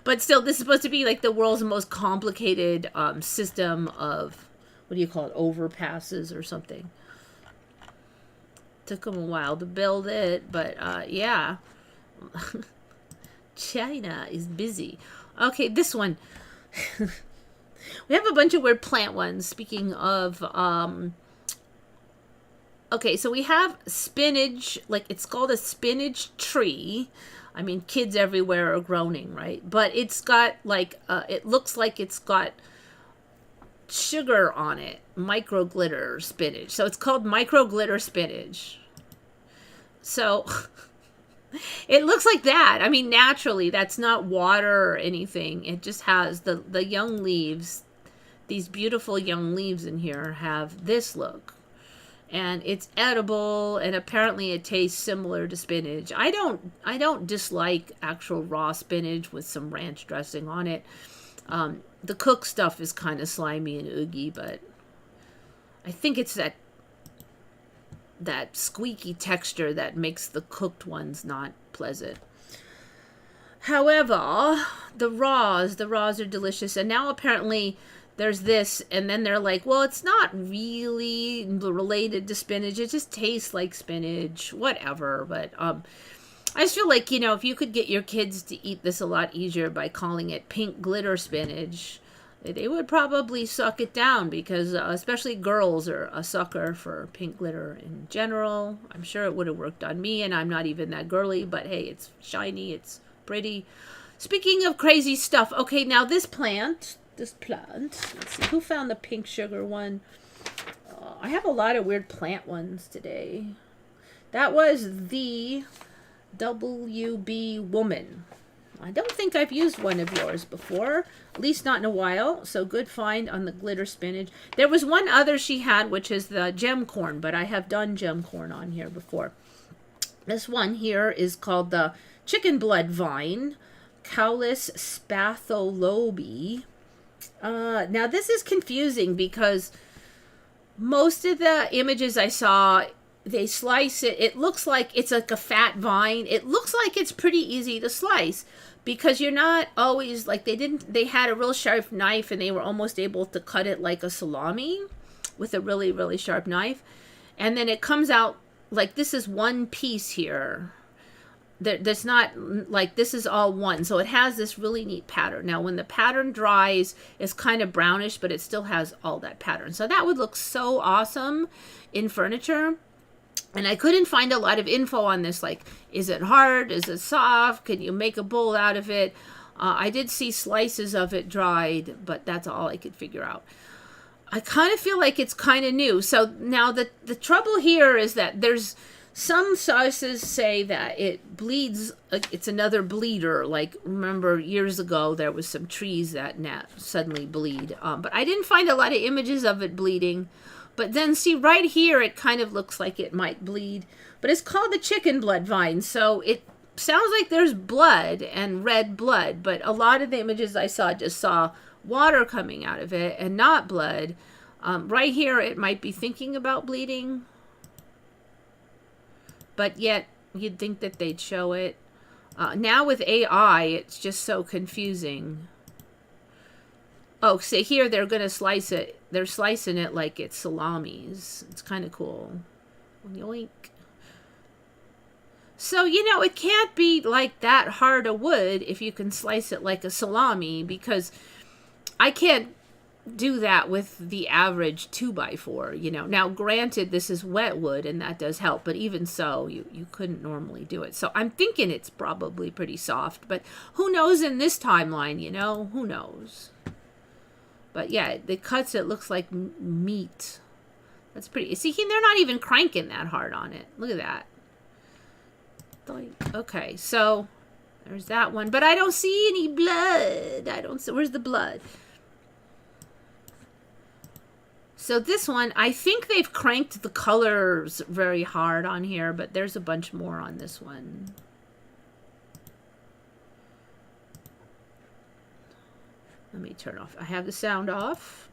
But still, this is supposed to be like the world's most complicated system of, what do you call it, overpasses or something. Took them a while to build it, but yeah. China is busy. Okay, this one. We have a bunch of weird plant ones. Speaking of, okay, so we have spinach, like it's called a spinach tree. I mean, kids everywhere are groaning, right? But it's got like, it looks like it's got sugar on it. Micro glitter spinach. So it's called micro glitter spinach. So it looks like that. I mean, naturally, that's not water or anything. It just has the young leaves these beautiful young leaves in here have this look. And it's edible, and apparently it tastes similar to spinach. I don't dislike actual raw spinach with some ranch dressing on it. The cooked stuff is kind of slimy and oogy, but I think it's that squeaky texture that makes the cooked ones not pleasant. However, the raws are delicious, and now apparently there's this, and then they're like, well, it's not really related to spinach. It just tastes like spinach, whatever. But I just feel like, you know, if you could get your kids to eat this a lot easier by calling it pink glitter spinach, they would probably suck it down, because especially girls are a sucker for pink glitter in general. I'm sure it would have worked on me, and I'm not even that girly, but hey, it's shiny, it's pretty. Speaking of crazy stuff, okay, now this plant, let's see, who found the pink sugar one? I have a lot of weird plant ones today. That was the WB Woman. I don't think I've used one of yours before, at least not in a while, so good find on the glitter spinach. There was one other she had, which is the gem corn, but I have done gem corn on here before. This one here is called the chicken blood vine, Cowlus spatholobi. Now this is confusing because most of the images I saw, they slice it. It looks like it's like a fat vine. It looks like it's pretty easy to slice because you're not always like they had a real sharp knife and they were almost able to cut it like a salami with a really, really sharp knife. And then it comes out like this is one piece here. There's not like this is all one. So it has this really neat pattern. Now when the pattern dries, it's kind of brownish, but it still has all that pattern. So that would look so awesome in furniture. And I couldn't find a lot of info on this, like, is it hard? Is it soft? Can you make a bowl out of it? I did see slices of it dried, but that's all I could figure out. I kind of feel like it's kind of new. So now the trouble here is that there's some sources say that it bleeds, it's another bleeder. Like, remember years ago, there was some trees that suddenly bleed. But I didn't find a lot of images of it bleeding. But then see right here, it kind of looks like it might bleed. But it's called the chicken blood vine. So it sounds like there's blood and red blood. But a lot of the images I saw just saw water coming out of it and not blood. Right here, it might be thinking about bleeding. But yet, you'd think that they'd show it. Now with AI, it's just so confusing. Oh, see here, they're going to slice it. They're slicing it like it's salamis. It's kind of cool. Yoink. So, you know, it can't be like that hard a wood if you can slice it like a salami, because I can't do that with the average 2x4, you know. Now, granted, this is wet wood, and that does help, but even so, you couldn't normally do it. So I'm thinking it's probably pretty soft, but who knows in this timeline, you know? Who knows? But yeah, the cuts, it looks like meat. That's pretty. See, they're not even cranking that hard on it. Look at that. Okay, so there's that one. But I don't see any blood. I don't see. Where's the blood? So this one, I think they've cranked the colors very hard on here, but there's a bunch more on this one. Let me turn off. I have the sound off.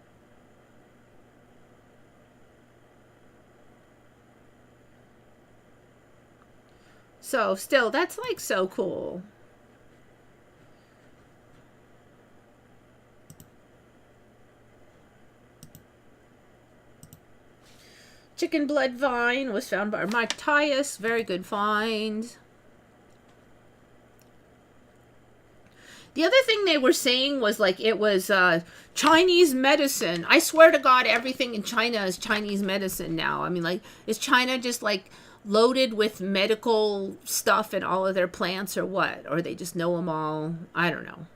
So still, that's like so cool. Chicken blood vine was found by Mike Tyus. Very good find. The other thing they were saying was like it was Chinese medicine. I swear to God, everything in China is Chinese medicine now. I mean, like, is China just like loaded with medical stuff in all of their plants or what? Or they just know them all? I don't know.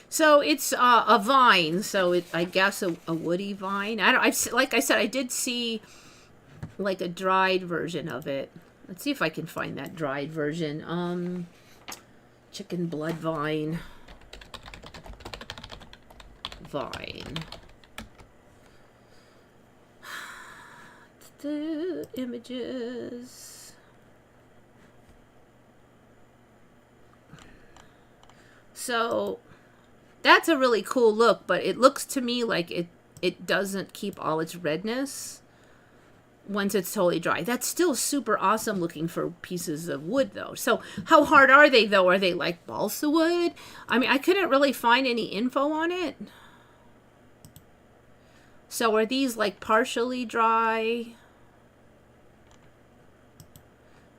So it's a vine. So I guess a woody vine. Like I said, I did see like a dried version of it. Let's see if I can find that dried version. Chicken blood vine. Vine. The images. So that's a really cool look, but it looks to me like it doesn't keep all its redness once it's totally dry. That's still super awesome looking for pieces of wood though. So how hard are they though? Are they like balsa wood? I mean, I couldn't really find any info on it. So are these like partially dry?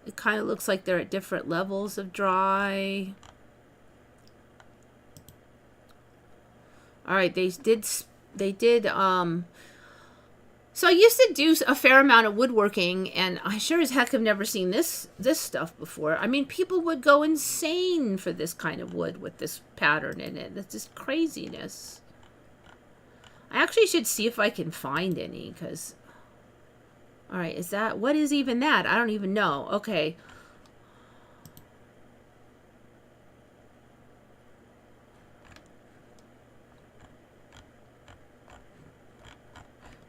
It kind of looks like they're at different levels of dry. All right, they did, so I used to do a fair amount of woodworking, and I sure as heck have never seen this stuff before. I mean, people would go insane for this kind of wood with this pattern in it. That's just craziness. I actually should see if I can find any, because... All right, what is even that? I don't even know. Okay.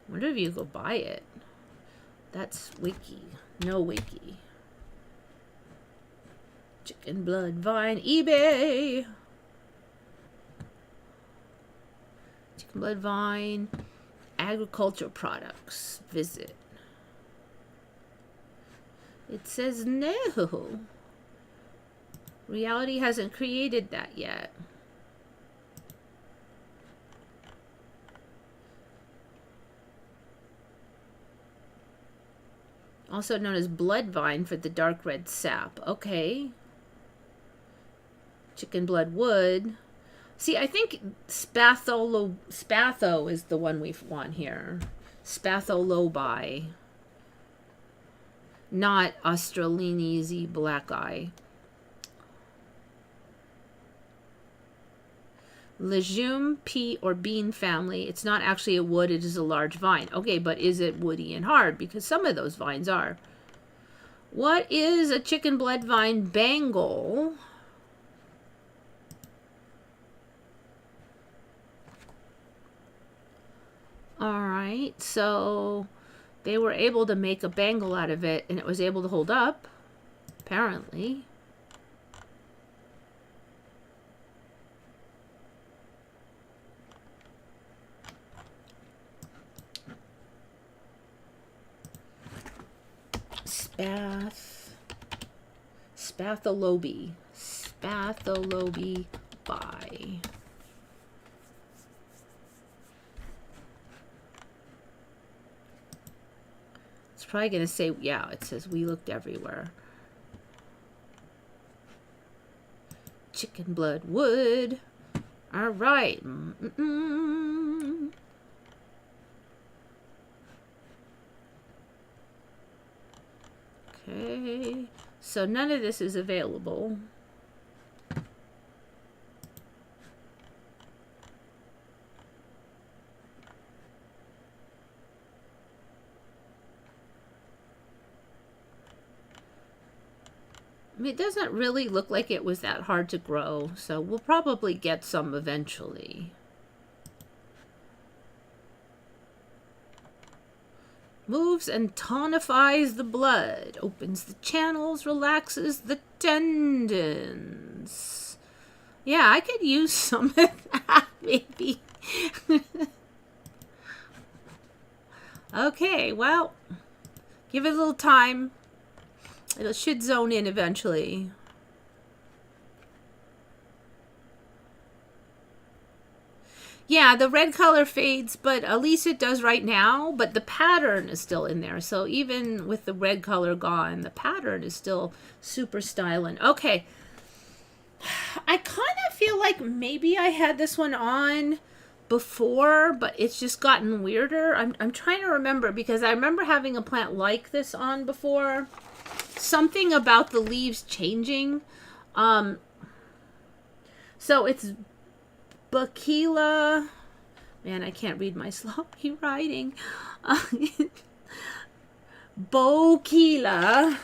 I wonder if you go buy it. That's wiki. No wiki. Chicken blood vine eBay. Chicken blood vine agricultural products. Visit. It says no. Reality hasn't created that yet. Also known as blood vine for the dark red sap. Okay. Chicken blood wood. See, I think spatho is the one we want here. Spatholobi. Not Australinese black eye. Legume, pea, or bean family. It's not actually a wood, it is a large vine. Okay, but is it woody and hard? Because some of those vines are. What is a chicken blood vine bangle? Alright, so they were able to make a bangle out of it, and it was able to hold up, apparently. Spatholobi by. It's probably going to say, yeah, it says we looked everywhere. Chicken blood wood. All right. Okay. So none of this is available. I mean, it doesn't really look like it was that hard to grow, so we'll probably get some eventually. Moves and tonifies the blood, opens the channels, relaxes the tendons. Yeah, I could use some of that, maybe. Okay, well, give it a little time. It should zone in eventually. Yeah, the red color fades, but at least it does right now, but the pattern is still in there. So even with the red color gone, the pattern is still super styling. Okay. I kind of feel like maybe I had this one on before, but it's just gotten weirder. I'm trying to remember, because I remember having a plant like this on before. Something about the leaves changing. So it's Bakila. Man, I can't read my sloppy writing. Bokila.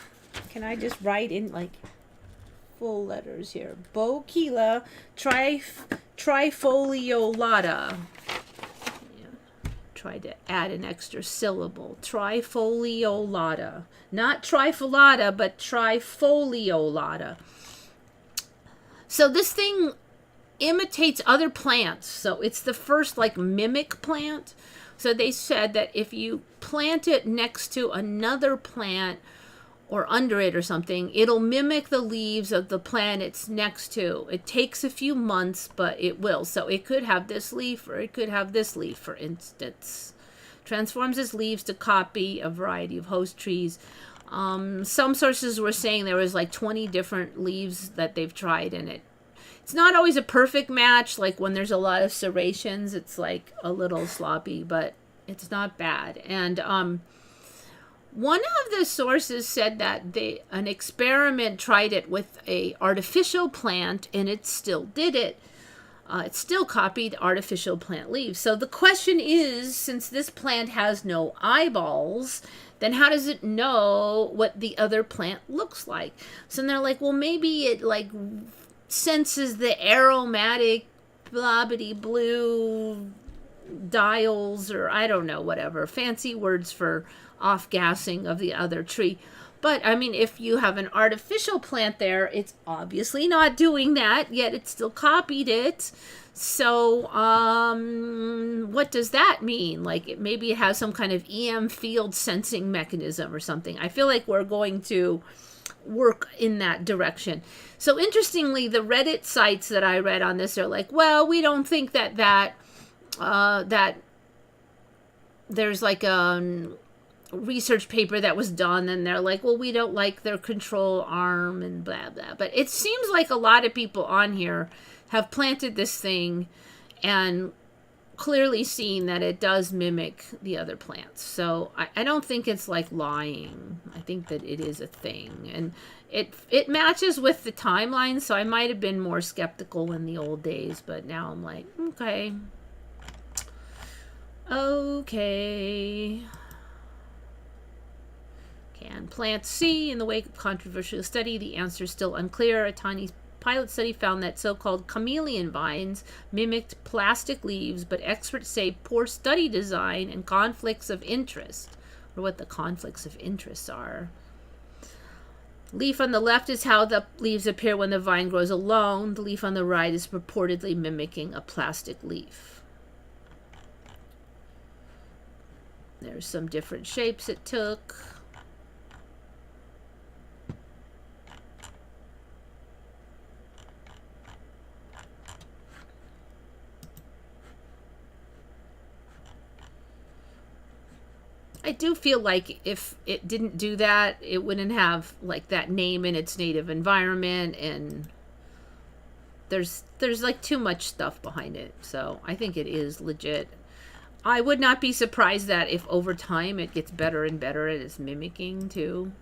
Can I just write in like full letters here? Bokila trifoliolata. Try to add an extra syllable. Trifoliolata. Not trifoliata, but trifoliolata. So this thing imitates other plants. So it's the first like mimic plant. So they said that if you plant it next to another plant or under it or something, it'll mimic the leaves of the plant it's next to. It takes a few months, but it will. So it could have this leaf or it could have this leaf, for instance. Transforms its leaves to copy a variety of host trees. Some sources were saying there was like 20 different leaves that they've tried in it. It's not always a perfect match. Like when there's a lot of serrations, it's like a little sloppy, but it's not bad. And one of the sources said that an experiment tried it with a artificial plant and it still did it. It still copied artificial plant leaves. So the question is, since this plant has no eyeballs, then how does it know what the other plant looks like? So they're like, well, maybe it like senses the aromatic blobbity blue dials, or I don't know, whatever, fancy words for off-gassing of the other tree. But I mean, if you have an artificial plant there, it's obviously not doing that, yet it still copied it. So what does that mean? Like maybe it has some kind of EM field sensing mechanism or something. I feel like we're going to work in that direction. So interestingly, the Reddit sites that I read on this are like, well, we don't think that there's like a research paper that was done, and they're like, well, we don't like their control arm and blah blah. But it seems like a lot of people on here have planted this thing and clearly seen that it does mimic the other plants. So I don't think it's like lying. I think that it is a thing, and it matches with the timeline. So I might have been more skeptical in the old days, but now I'm like, okay. Can plants see? In the wake of controversial study, the answer is still unclear. A tiny pilot study found that so-called chameleon vines mimicked plastic leaves, but experts say poor study design and conflicts of interest, or what the conflicts of interest are. Leaf on the left is how the leaves appear when the vine grows alone. The leaf on the right is purportedly mimicking a plastic leaf. There's some different shapes it took. I do feel like if it didn't do that, it wouldn't have like that name in its native environment, and there's like too much stuff behind it. So I think it is legit. I would not be surprised that if over time it gets better and better at its mimicking too.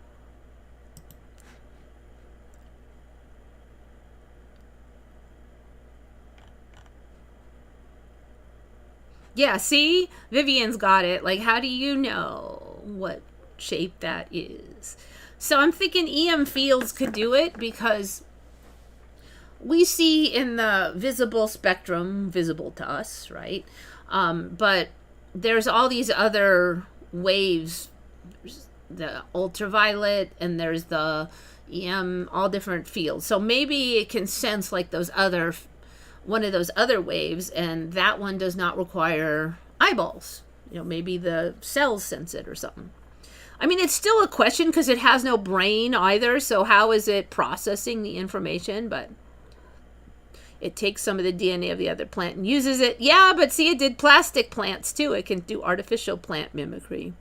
Yeah, see? Vivian's got it. Like, how do you know what shape that is? So I'm thinking EM fields could do it because we see in the visible spectrum, visible to us, right? But there's all these other waves. There's the ultraviolet and there's the EM, all different fields. So maybe it can sense like those other one of those other waves, and that one does not require eyeballs. You know, maybe the cells sense it or something. I mean, it's still a question because it has no brain either, so how is it processing the information? But it takes some of the DNA of the other plant and uses it. Yeah, but see, it did plastic plants too. It can do artificial plant mimicry.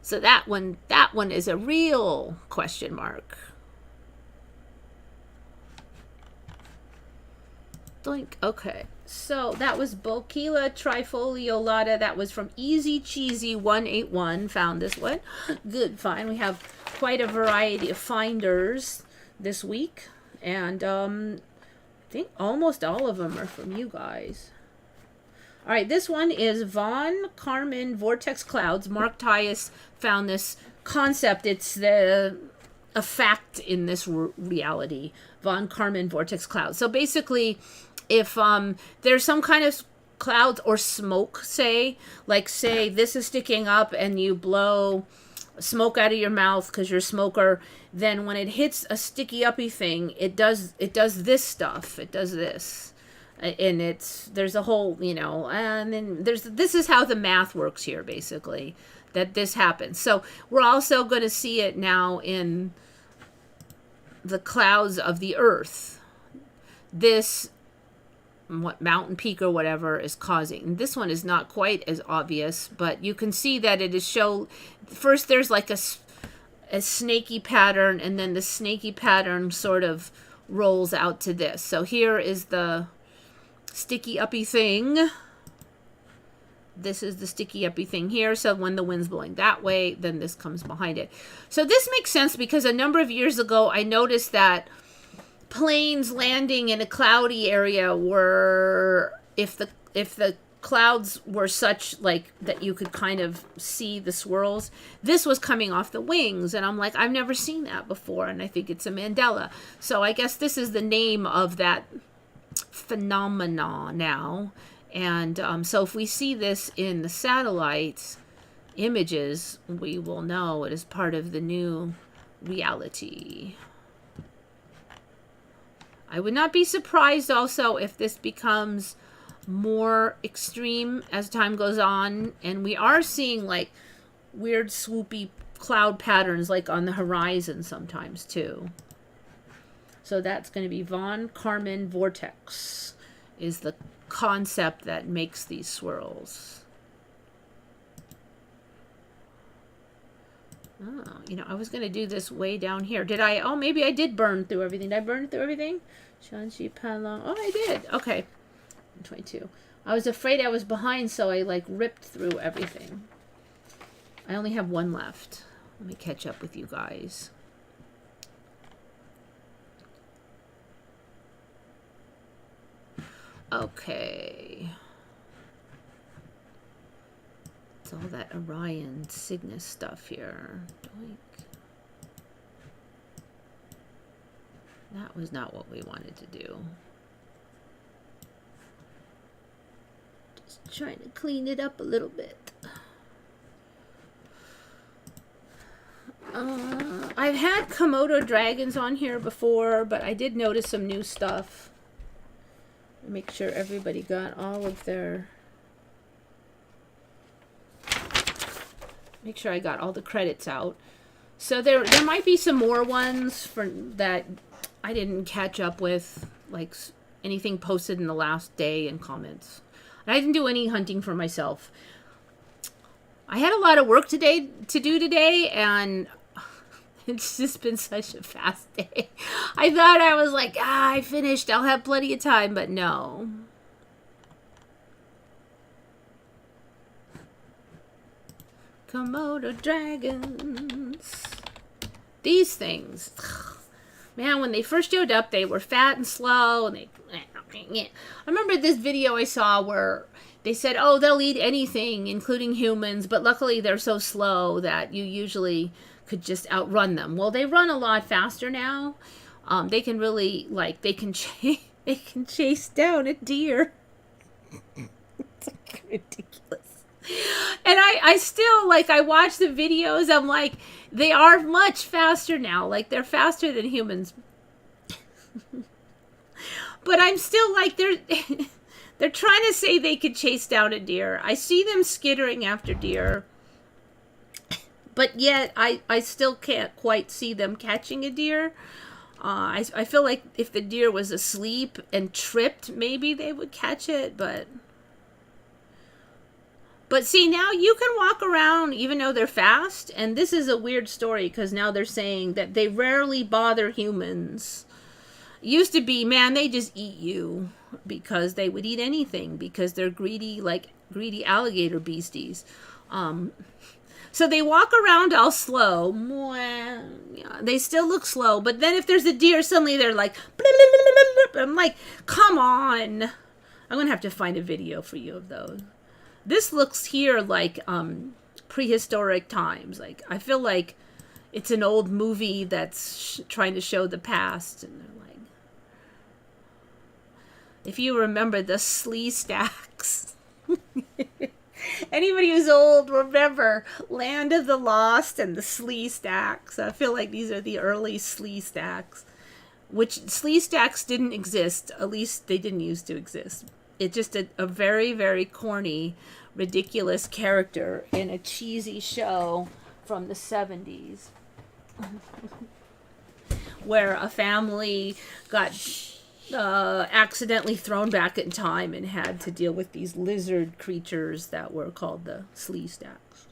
So that one is a real question mark. Okay, so that was Bokila trifoliolata. That was from Easy Cheesy 181. Found this one. Good find. We have quite a variety of finders this week, and think almost all of them are from you guys. All right, this one is Von Karman Vortex Clouds. Mark Tyus found this concept. It's a fact in this reality. Von Karman Vortex Clouds. So basically, if there's some kind of clouds or smoke, say this is sticking up and you blow smoke out of your mouth because you're a smoker, then when it hits a sticky uppy thing, it does this stuff. It does this. And there's a whole, and then this is how the math works here, basically, that this happens. So we're also going to see it now in the clouds of the earth. This, what mountain peak or whatever is causing. This one is not quite as obvious, but you can see that it is first there's like a snaky pattern, and then the snaky pattern sort of rolls out to this. So here is the sticky uppy thing. This is the sticky uppy thing here. So when the wind's blowing that way, then this comes behind it. So this makes sense because a number of years ago I noticed that planes landing in a cloudy area were, if the clouds were such like that you could kind of see the swirls, this was coming off the wings, and I'm like, I've never seen that before, and I think it's a Mandela. So I guess this is the name of that phenomena now. And so if we see this in the satellite images, we will know it is part of the new reality. I would not be surprised also if this becomes more extreme as time goes on, and we are seeing like weird swoopy cloud patterns like on the horizon sometimes too. So that's going to be Von Karman Vortex is the concept that makes these swirls. Oh, I was going to do this way down here. Did I? Oh, maybe I did burn through everything. Did I burn through everything? Shanxi Panlong. Oh, I did. Okay. 22. I was afraid I was behind, so I like ripped through everything. I only have one left. Let me catch up with you guys. Okay. It's all that Orion-Cygnus stuff here. Doink. That was not what we wanted to do. Just trying to clean it up a little bit. I've had Komodo dragons on here before, but I did notice some new stuff. Make sure everybody got all of their... Make sure I got all the credits out. So there might be some more ones that I didn't catch up with, like anything posted in the last day in comments. And I didn't do any hunting for myself. I had a lot of work to do today, and it's just been such a fast day. I thought I was like, I finished. I'll have plenty of time, but no. Komodo dragons. These things. Man, when they first showed up, they were fat and slow. And I remember this video I saw where they said, oh, they'll eat anything, including humans. But luckily, they're so slow that you usually could just outrun them. Well, they run a lot faster now. They can really, they can chase down a deer. It's ridiculous. And I still, I watch the videos, I'm like, they are much faster now. They're faster than humans. But I'm still they're trying to say they could chase down a deer. I see them skittering after deer. But yet, I still can't quite see them catching a deer. I feel like if the deer was asleep and tripped, maybe they would catch it, but see, now you can walk around even though they're fast, and this is a weird story because now they're saying that they rarely bother humans. It used to be, man, they just eat you because they would eat anything because they're greedy, greedy alligator beasties. So they walk around all slow. They still look slow, but then if there's a deer, suddenly they're like, blah, blah, blah, blah, blah. I'm like, come on. I'm going to have to find a video for you of those. This looks here like prehistoric times. Like, I feel like it's an old movie that's trying to show the past. And they're like, if you remember the slee stacks. Anybody who's old, remember Land of the Lost and the slee stacks. I feel like these are the early slee stacks. Which slee stacks didn't exist. At least they didn't used to exist. It's just a very, very corny, ridiculous character in a cheesy show from the 70s. Where a family got accidentally thrown back in time and had to deal with these lizard creatures that were called the slee stacks.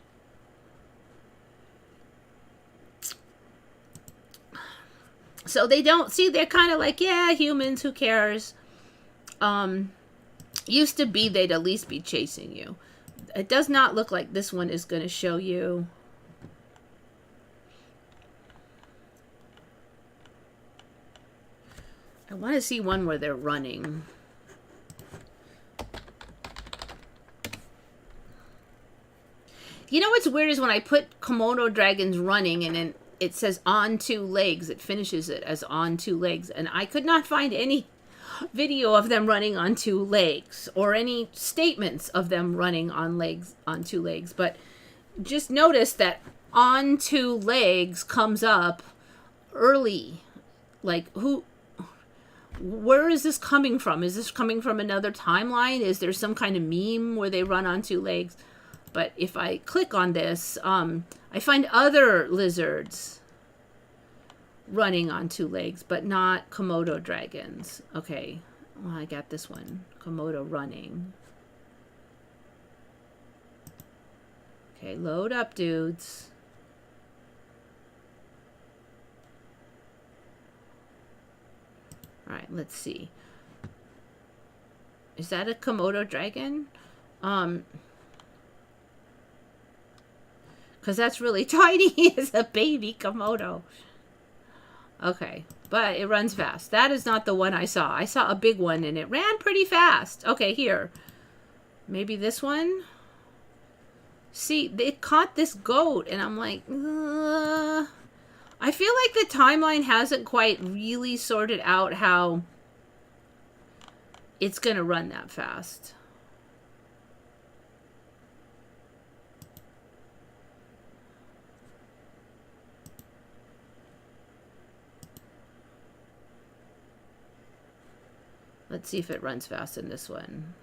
So they don't see, they're kind of like, yeah, humans, who cares? Used to be they'd at least be chasing you. It does not look like this one is going to show you. I want to see one where they're running. You know what's weird is when I put Komodo dragons running and then it says on 2 legs, it finishes it as on 2 legs. And I could not find any video of them running on 2 legs or any statements of them running on 2 legs. But just notice that on 2 legs comes up early. Like, where is this coming from? Is this coming from another timeline? Is there some kind of meme where they run on 2 legs? But if I click on this, I find other lizards running on 2 legs, but not Komodo dragons. Okay, well, I got this one. Komodo running. Okay, load up, dudes. All right, let's see. Is that a Komodo dragon? Because that's really tiny. It's a baby Komodo. Okay, but it runs fast. That is not the one I saw. I saw a big one and it ran pretty fast. Okay, here. Maybe this one? See, it caught this goat and I'm like, I feel like the timeline hasn't quite really sorted out how it's going to run that fast. Let's see if it runs fast in this one.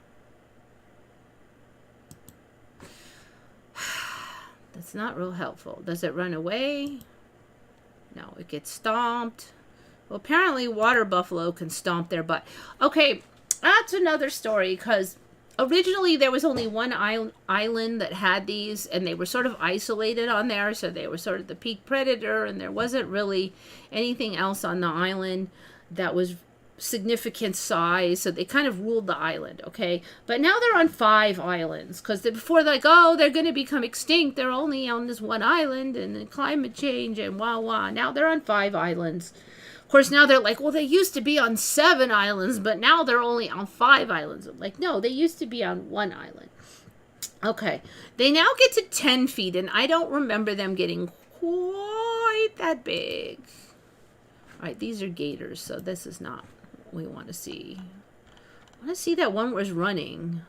That's not real helpful. Does it run away? No, it gets stomped. Well, apparently water buffalo can stomp their butt. Okay, that's another story, because originally there was only one island that had these, and they were sort of isolated on there, so they were sort of the peak predator, and there wasn't really anything else on the island that was significant size, so they kind of ruled the island, okay? But now they're on 5 islands, because before they're like, oh, they're going to become extinct, they're only on this one island, and climate change, and wah. Now they're on 5 islands. Of course, now they're like, well, they used to be on 7 islands, but now they're only on 5 islands. I'm like, no, they used to be on 1 island. Okay, they now get to 10 feet, and I don't remember them getting quite that big. All right, these are gators, so this is not we want to see. I want to see that one was running.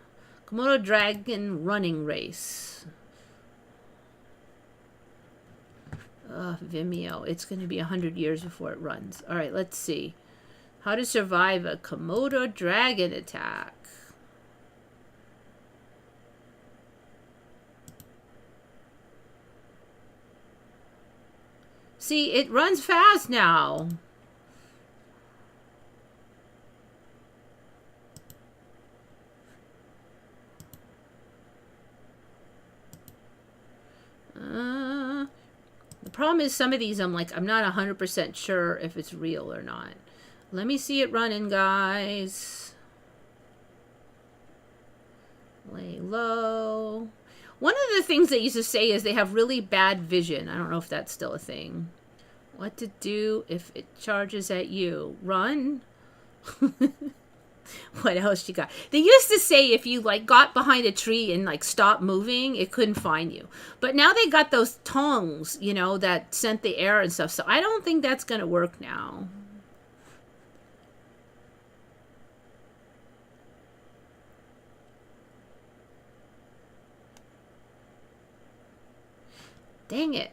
Komodo dragon running race. Vimeo. It's going to be 100 years before it runs. All right, let's see. How to survive a Komodo dragon attack. See, it runs fast now. The problem is some of these I'm like, I'm not 100% sure if it's real or not. Let me see it running, guys. Lay low. One of the things they used to say is they have really bad vision. I don't know if that's still a thing. What to do if it charges at you? Run. What else you got? They used to say if you like got behind a tree and like stopped moving, it couldn't find you. But now they got those tongues, you know, that scent the air and stuff. So I don't think that's going to work now. Dang it.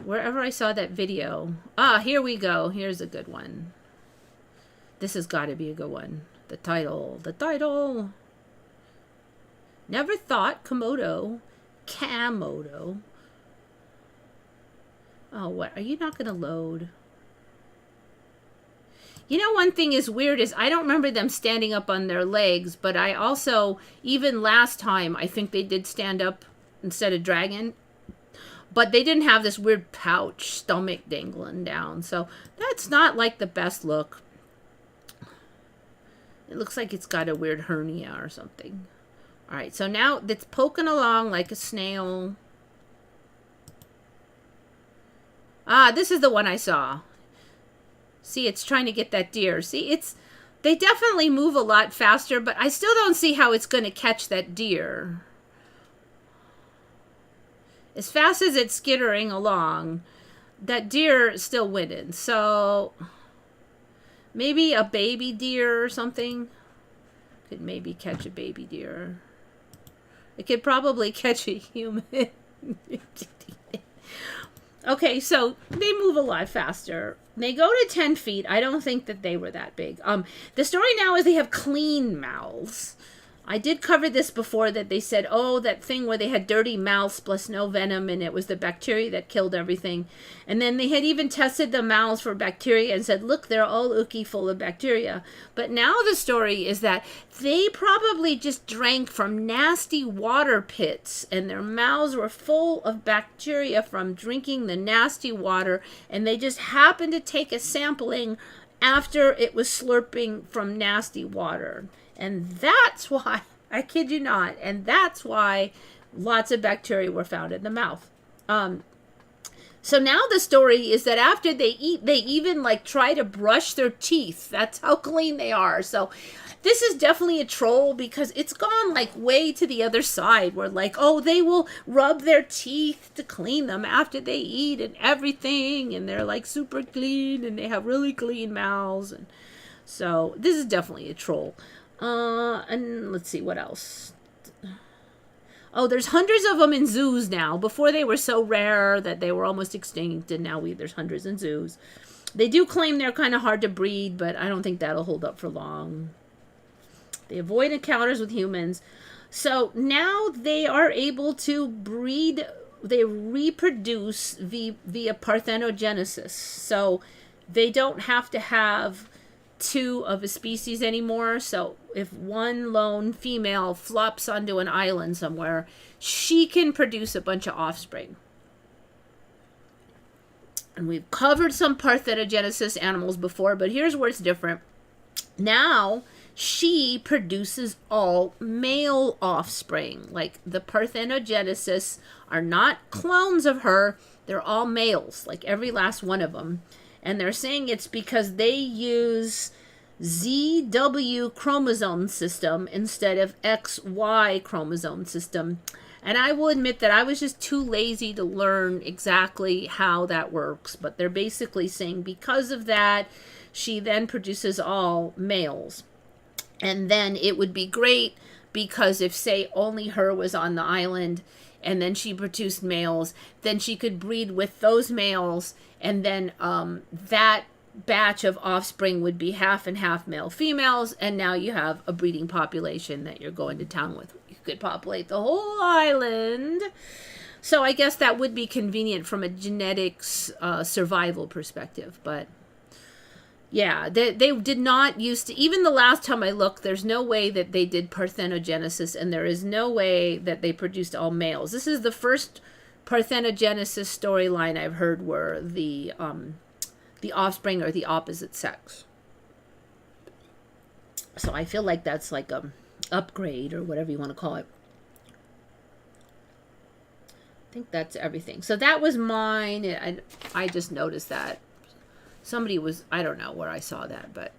Wherever I saw that video. Ah, here we go. Here's a good one. This has got to be a good one. The title. The title. Never thought Komodo. Komodo. Oh, what? Are you not going to load? You know, one thing is weird is I don't remember them standing up on their legs, but I also, even last time, I think they did stand up instead of dragging. But they didn't have this weird pouch stomach dangling down. So that's not like the best look. It looks like it's got a weird hernia or something. All right, so now it's poking along like a snail. Ah, this is the one I saw. See, it's trying to get that deer. See, they definitely move a lot faster, but I still don't see how it's going to catch that deer. As fast as it's skittering along, that deer is still winning. So maybe a baby deer or something could maybe catch a baby deer. It could probably catch a human. Okay, so they move a lot faster. They go to 10 feet. I don't think that they were that big. The story now is they have clean mouths. I did cover this before that they said, oh, that thing where they had dirty mouths plus no venom and it was the bacteria that killed everything. And then they had even tested the mouths for bacteria and said, look, they're all ooky full of bacteria. But now the story is that they probably just drank from nasty water pits and their mouths were full of bacteria from drinking the nasty water. And they just happened to take a sampling after it was slurping from nasty water. And that's why, I kid you not, and that's why lots of bacteria were found in the mouth. So now the story is that after they eat, they even like try to brush their teeth. That's how clean they are. So this is definitely a troll because it's gone like way to the other side where like, oh, they will rub their teeth to clean them after they eat and everything. And they're like super clean and they have really clean mouths. And so this is definitely a troll. And let's see what else. Oh, there's hundreds of them in zoos now. Before they were so rare that they were almost extinct, and now there's hundreds in zoos. They do claim they're kind of hard to breed, but I don't think that'll hold up for long. They avoid encounters with humans. So now they are able to breed, they reproduce via parthenogenesis. So they don't have to have two of a species anymore. So if one lone female flops onto an island somewhere, she can produce a bunch of offspring. And we've covered some parthenogenesis animals before, but here's where it's different. Now she produces all male offspring. Like the parthenogenesis are not clones of her, they're all males, like every last one of them. And they're saying it's because they use ZW chromosome system instead of XY chromosome system. And I will admit that I was just too lazy to learn exactly how that works. But they're basically saying because of that, she then produces all males. And then it would be great because if, say, only her was on the island and then she produced males, then she could breed with those males. And then that batch of offspring would be half and half male females. And now you have a breeding population that you're going to town with. You could populate the whole island. So I guess that would be convenient from a genetics survival perspective. But yeah, they did not used to, even the last time I looked, there's no way that they did parthenogenesis. And there is no way that they produced all males. This is the first parthenogenesis storyline I've heard where the offspring are the opposite sex. So I feel like that's like a upgrade or whatever you want to call it. I think that's everything. So that was mine. I just noticed that. Somebody was, I don't know where I saw that, but.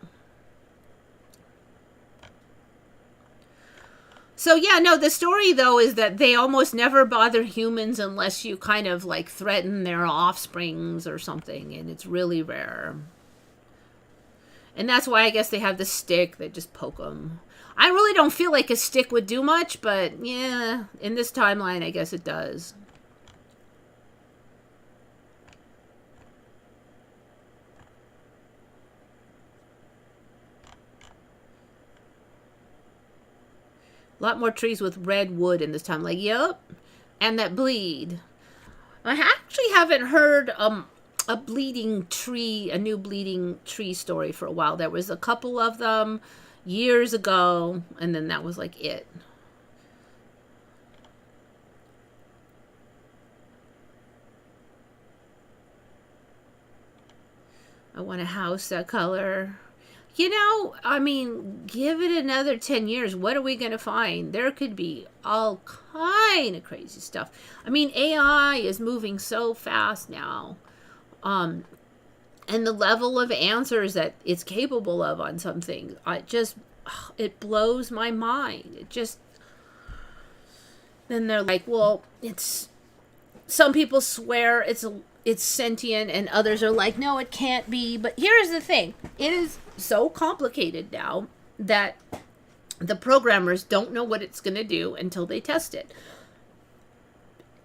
So yeah, no, the story though is that they almost never bother humans unless you kind of like threaten their offsprings or something, and it's really rare. And that's why I guess they have the stick, they just poke them. I really don't feel like a stick would do much, but yeah, in this timeline, I guess it does. A lot more trees with red wood in this time. Like, yep. And that bleed. I actually haven't heard a bleeding tree, a new bleeding tree story for a while. There was a couple of them years ago, and then that was like it. I want a house that color. You know, I mean, give it another 10 years. What are we going to find? There could be all kind of crazy stuff. I mean, AI is moving so fast now. And the level of answers that it's capable of on some things, it blows my mind. It just, then they're like, well, some people swear it's sentient, and others are like, no, it can't be. But here's the thing. It is so complicated now that the programmers don't know what it's going to do until they test it.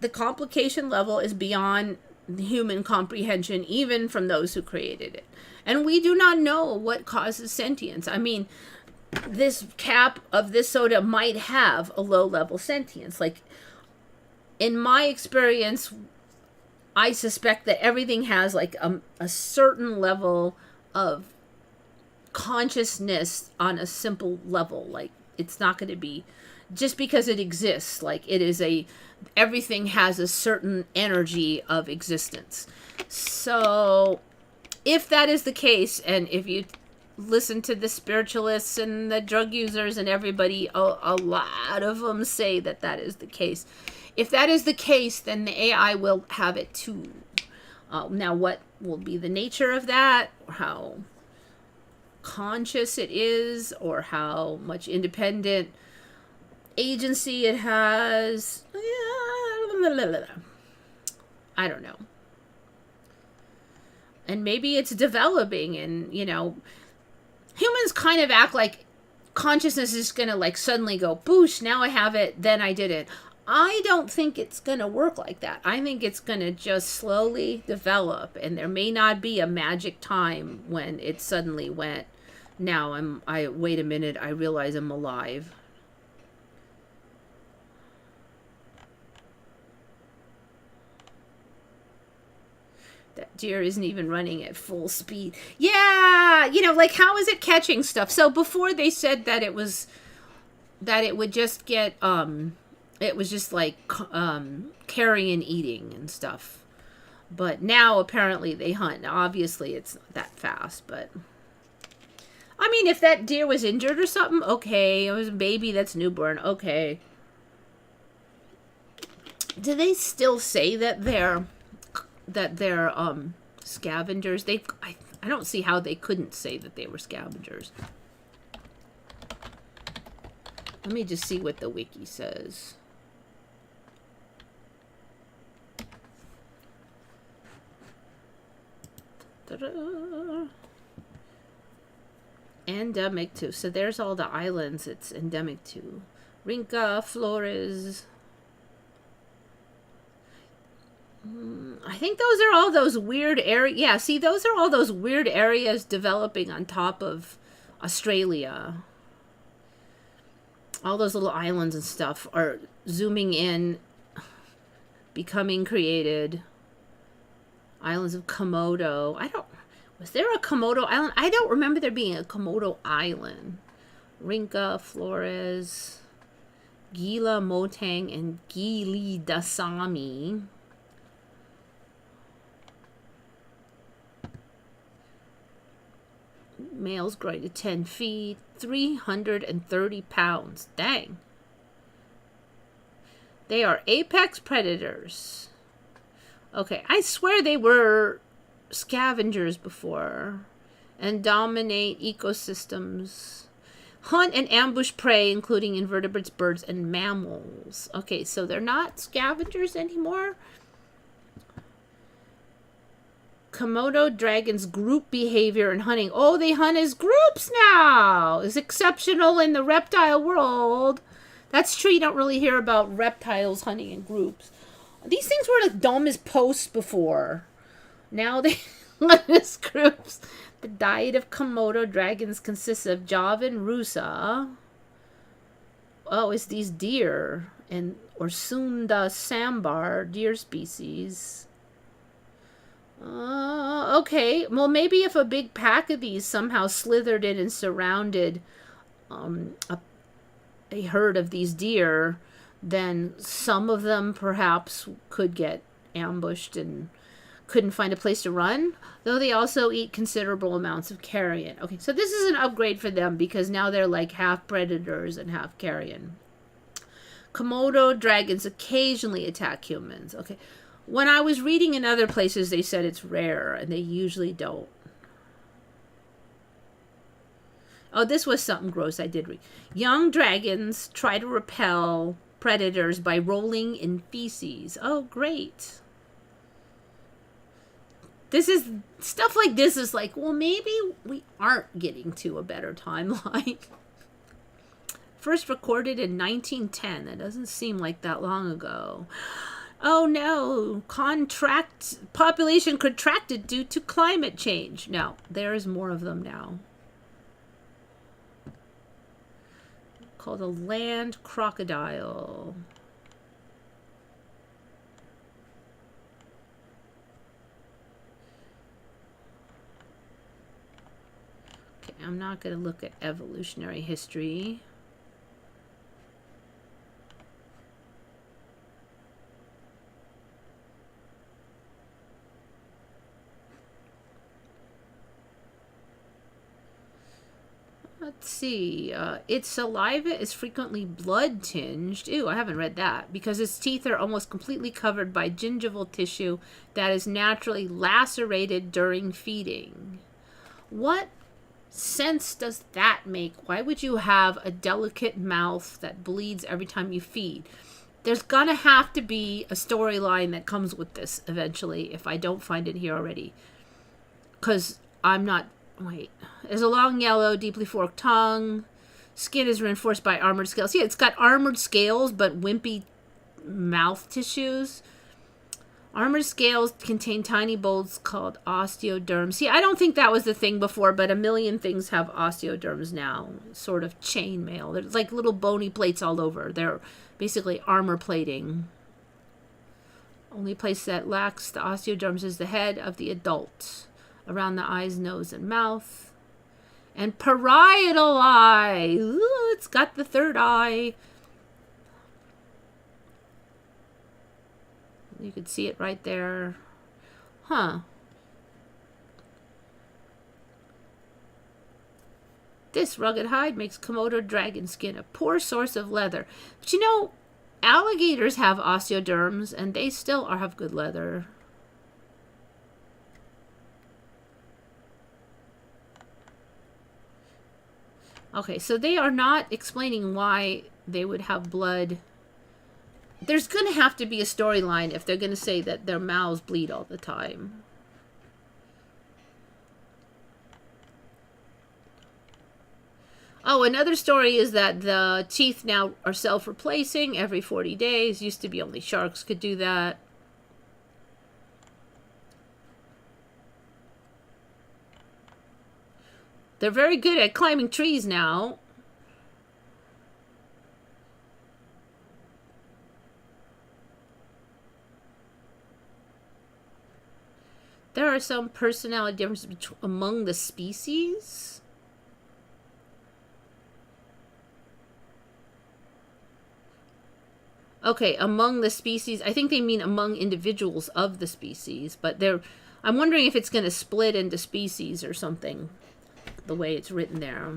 The complication level is beyond human comprehension, even from those who created it. And we do not know what causes sentience. I mean, this cap of this soda might have a low-level sentience. Like, in my experience, I suspect that everything has like a certain level of consciousness on a simple level. Like, it's not going to be just because it exists. Like, everything has a certain energy of existence. So if that is the case, and if you listen to the spiritualists and the drug users and everybody, a lot of them say that is the case. If that is the case, then the AI will have it too. Now, what will be the nature of that, or how conscious it is, or how much independent agency it has, I don't know. And maybe it's developing, and, you know, humans kind of act like consciousness is going to like suddenly go, boosh, now I have it, then I did it. I don't think it's going to work like that. I think it's going to just slowly develop, and there may not be a magic time when it suddenly went, now wait a minute, I realize I'm alive. That deer isn't even running at full speed. Yeah, you know, like, how is it catching stuff? So before they said that it would just get, it was just like carrying, eating and stuff. But now apparently they hunt. Now, obviously it's not that fast, but I mean, if that deer was injured or something, okay. It was a baby that's newborn, okay. Do they still say that they're scavengers? I don't see how they couldn't say that they were scavengers. Let me just see what the wiki says. Ta-da. Endemic to. So there's all the islands it's endemic to. Rinca, Flores. I think those are all those weird areas. Yeah, see, those are all those weird areas developing on top of Australia. All those little islands and stuff are zooming in, becoming created. Islands of Komodo. Was there a Komodo island? I don't remember there being a Komodo island. Rinca, Flores, Gila, Motang, and Gili Dasami. Males growing to 10 feet, 330 pounds. Dang. They are apex predators. Okay, I swear they were scavengers before and dominate ecosystems. Hunt and ambush prey, including invertebrates, birds, and mammals. Okay, so they're not scavengers anymore. Komodo dragons' group behavior in hunting. Oh, they hunt as groups now. Is exceptional in the reptile world. That's true. You don't really hear about reptiles hunting in groups. These things were like dumb as posts before. Now they hunt as groups. The diet of Komodo dragons consists of Javan rusa. Oh, it's these deer and or Sunda sambar deer species. Okay. Well, maybe if a big pack of these somehow slithered in and surrounded a herd of these deer, then some of them perhaps could get ambushed and couldn't find a place to run, though they also eat considerable amounts of carrion. Okay, so this is an upgrade for them because now they're like half predators and half carrion. Komodo dragons occasionally attack humans. Okay, when I was reading in other places, they said it's rare, and they usually don't. Oh, this was something gross I did read. Young dragons try to repel predators by rolling in feces. Oh, great. This is stuff like this is like, well, maybe we aren't getting to a better timeline. First recorded in 1910. That doesn't seem like that long ago. Oh no, population contracted due to climate change. No, there's more of them now. Called a land crocodile. Okay, I'm not going to look at evolutionary history. Let's see. Its saliva is frequently blood-tinged. Ew, I haven't read that. Because its teeth are almost completely covered by gingival tissue that is naturally lacerated during feeding. What sense does that make? Why would you have a delicate mouth that bleeds every time you feed? There's gonna have to be a storyline that comes with this eventually if I don't find it here already. Because I'm not... Wait. There's a long yellow, deeply forked tongue. Skin is reinforced by armored scales. Yeah, it's got armored scales, but wimpy mouth tissues. Armored scales contain tiny bolts called osteoderms. See, I don't think that was the thing before, but a million things have osteoderms now. Sort of chainmail. There's like little bony plates all over. They're basically armor plating. Only place that lacks the osteoderms is the head of the adult. Around the eyes, nose, and mouth. And parietal eye. Ooh, it's got the third eye. You could see it right there. Huh. This rugged hide makes Komodo dragon skin a poor source of leather. But you know, alligators have osteoderms, and they still have good leather. Okay, so they are not explaining why they would have blood. There's going to have to be a storyline if they're going to say that their mouths bleed all the time. Oh, another story is that the teeth now are self-replacing every 40 days. Used to be only sharks could do that. They're very good at climbing trees now. There are some personality differences among the species. Okay, among the species. I think they mean among individuals of the species, but I'm wondering if it's going to split into species or something. The way it's written there.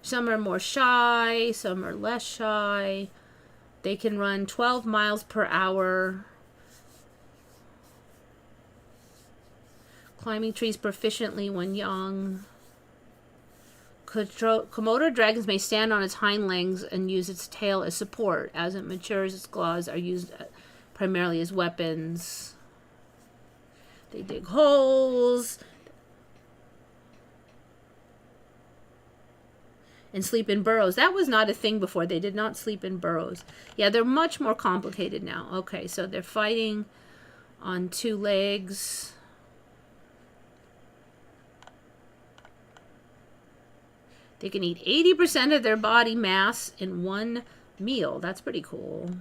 Some are more shy, some are less shy. They can run 12 miles per hour. Climbing trees proficiently when young. Komodo dragons may stand on its hind legs and use its tail as support. As it matures, its claws are used primarily as weapons. They dig holes and sleep in burrows. That was not a thing before. They did not sleep in burrows. Yeah, they're much more complicated now. Okay, so they're fighting on two legs. They can eat 80% of their body mass in one meal. That's pretty cool.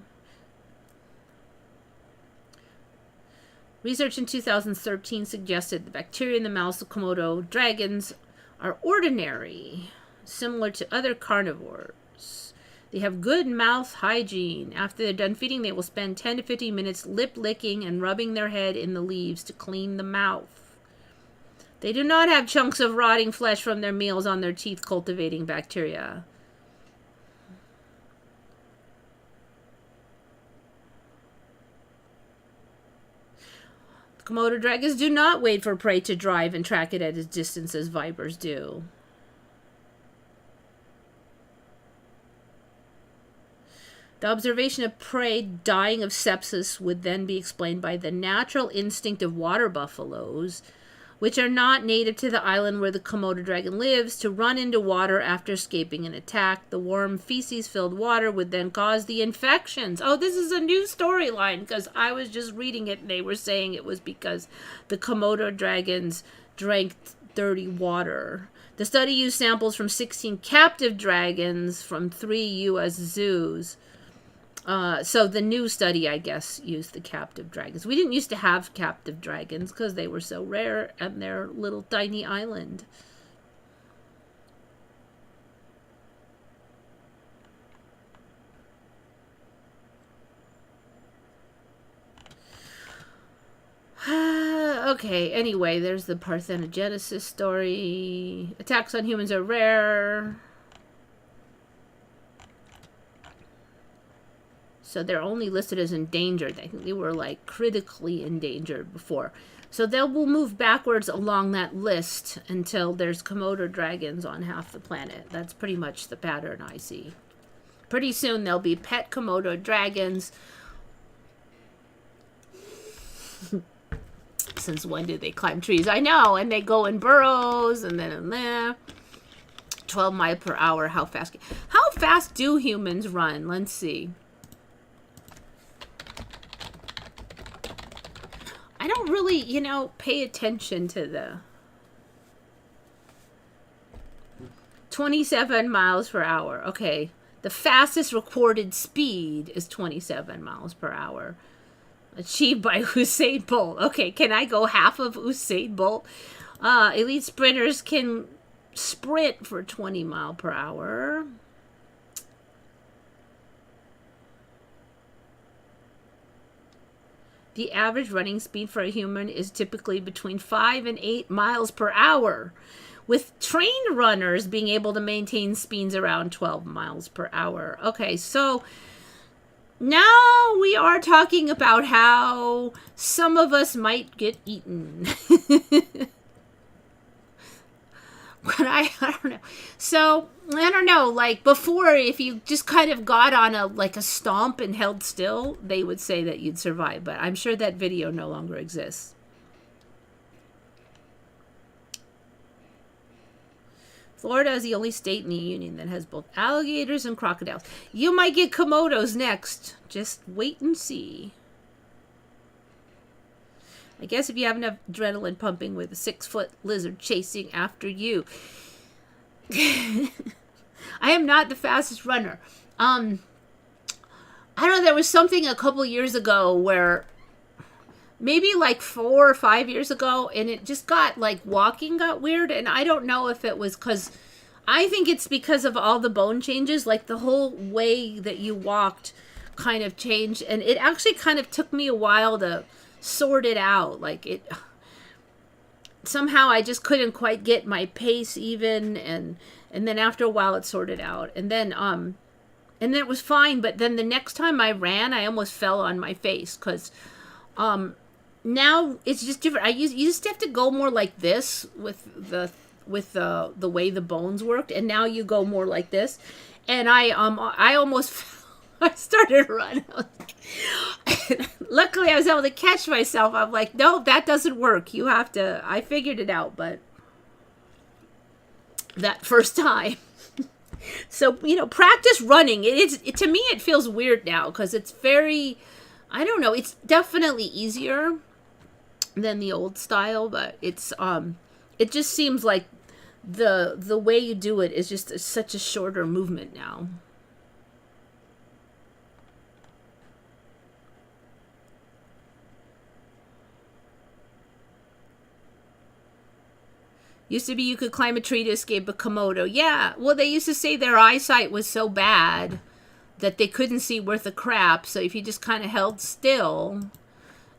Research in 2013 suggested the bacteria in the mouths of Komodo dragons are ordinary, similar to other carnivores. They have good mouth hygiene. After they're done feeding, they will spend 10 to 15 minutes lip licking and rubbing their head in the leaves to clean the mouth. They do not have chunks of rotting flesh from their meals on their teeth, cultivating bacteria. Komodo dragons do not wait for prey to drive and track it at a distance as vipers do. The observation of prey dying of sepsis would then be explained by the natural instinct of water buffaloes, which are not native to the island where the Komodo dragon lives, to run into water after escaping an attack. The warm, feces-filled water would then cause the infections. Oh, this is a new storyline, because I was just reading it, and they were saying it was because the Komodo dragons drank dirty water. The study used samples from 16 captive dragons from 3 U.S. zoos. So the new study, I guess, used the captive dragons. We didn't used to have captive dragons because they were so rare on their little tiny island. Okay, anyway, there's the parthenogenesis story. Attacks on humans are rare. So they're only listed as endangered. I think they were like critically endangered before. So they will move backwards along that list until there's Komodo dragons on half the planet. That's pretty much the pattern I see. Pretty soon there'll be pet Komodo dragons. Since when did they climb trees? I know, and they go in burrows and then in there. 12 miles per hour. How fast do humans run? Let's see. I don't really, pay attention to the 27 miles per hour. Okay. The fastest recorded speed is 27 miles per hour. Achieved by Usain Bolt. Okay, can I go half of Usain Bolt? Elite sprinters can sprint for 20 miles per hour. The average running speed for a human is typically between 5 and 8 miles per hour, with trained runners being able to maintain speeds around 12 miles per hour. Okay, so now we are talking about how some of us might get eaten. But I don't know. So, I don't know, like before, if you just kind of got on a stomp and held still, they would say that you'd survive. But I'm sure that video no longer exists. Florida is the only state in the union that has both alligators and crocodiles. You might get Komodos next. Just wait and see. I guess if you have enough adrenaline pumping with a 6-foot lizard chasing after you. I am not the fastest runner. I don't know, there was something a couple years ago where maybe like 4 or 5 years ago, and it just got walking got weird, and I don't know if it was because I think it's because of all the bone changes, like the whole way that you walked kind of changed, and it actually kind of took me a while to sort it out. Somehow I just couldn't quite get my pace even, and then after a while it sorted out, and then it was fine. But then the next time I ran, I almost fell on my face because now it's just different. You used to have to go more like this with the way the bones worked, and now you go more like this. And I almost I started running. Luckily, I was able to catch myself. I'm like, no, that doesn't work. You have to. I figured it out, but that first time. So, practice running. To me, it feels weird now because it's very, I don't know. It's definitely easier than the old style, but it just seems like the way you do it is just such a shorter movement now. Used to be you could climb a tree to escape a Komodo. Yeah, well, they used to say their eyesight was so bad that they couldn't see worth a crap. So if you just kind of held still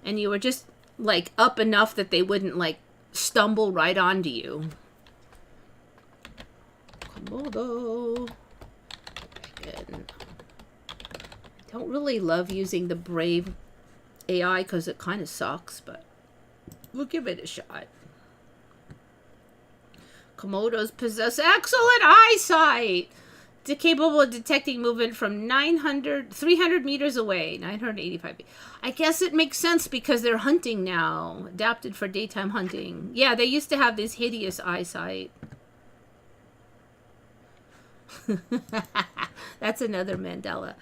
and you were just like up enough that they wouldn't like stumble right onto you. Komodo. Again. I don't really love using the Brave AI because it kind of sucks, but we'll give it a shot. Komodos possess excellent eyesight. They're capable of detecting movement from 300 meters away, 985 feet. I guess it makes sense because they're hunting now, adapted for daytime hunting. Yeah, they used to have this hideous eyesight. That's another Mandela.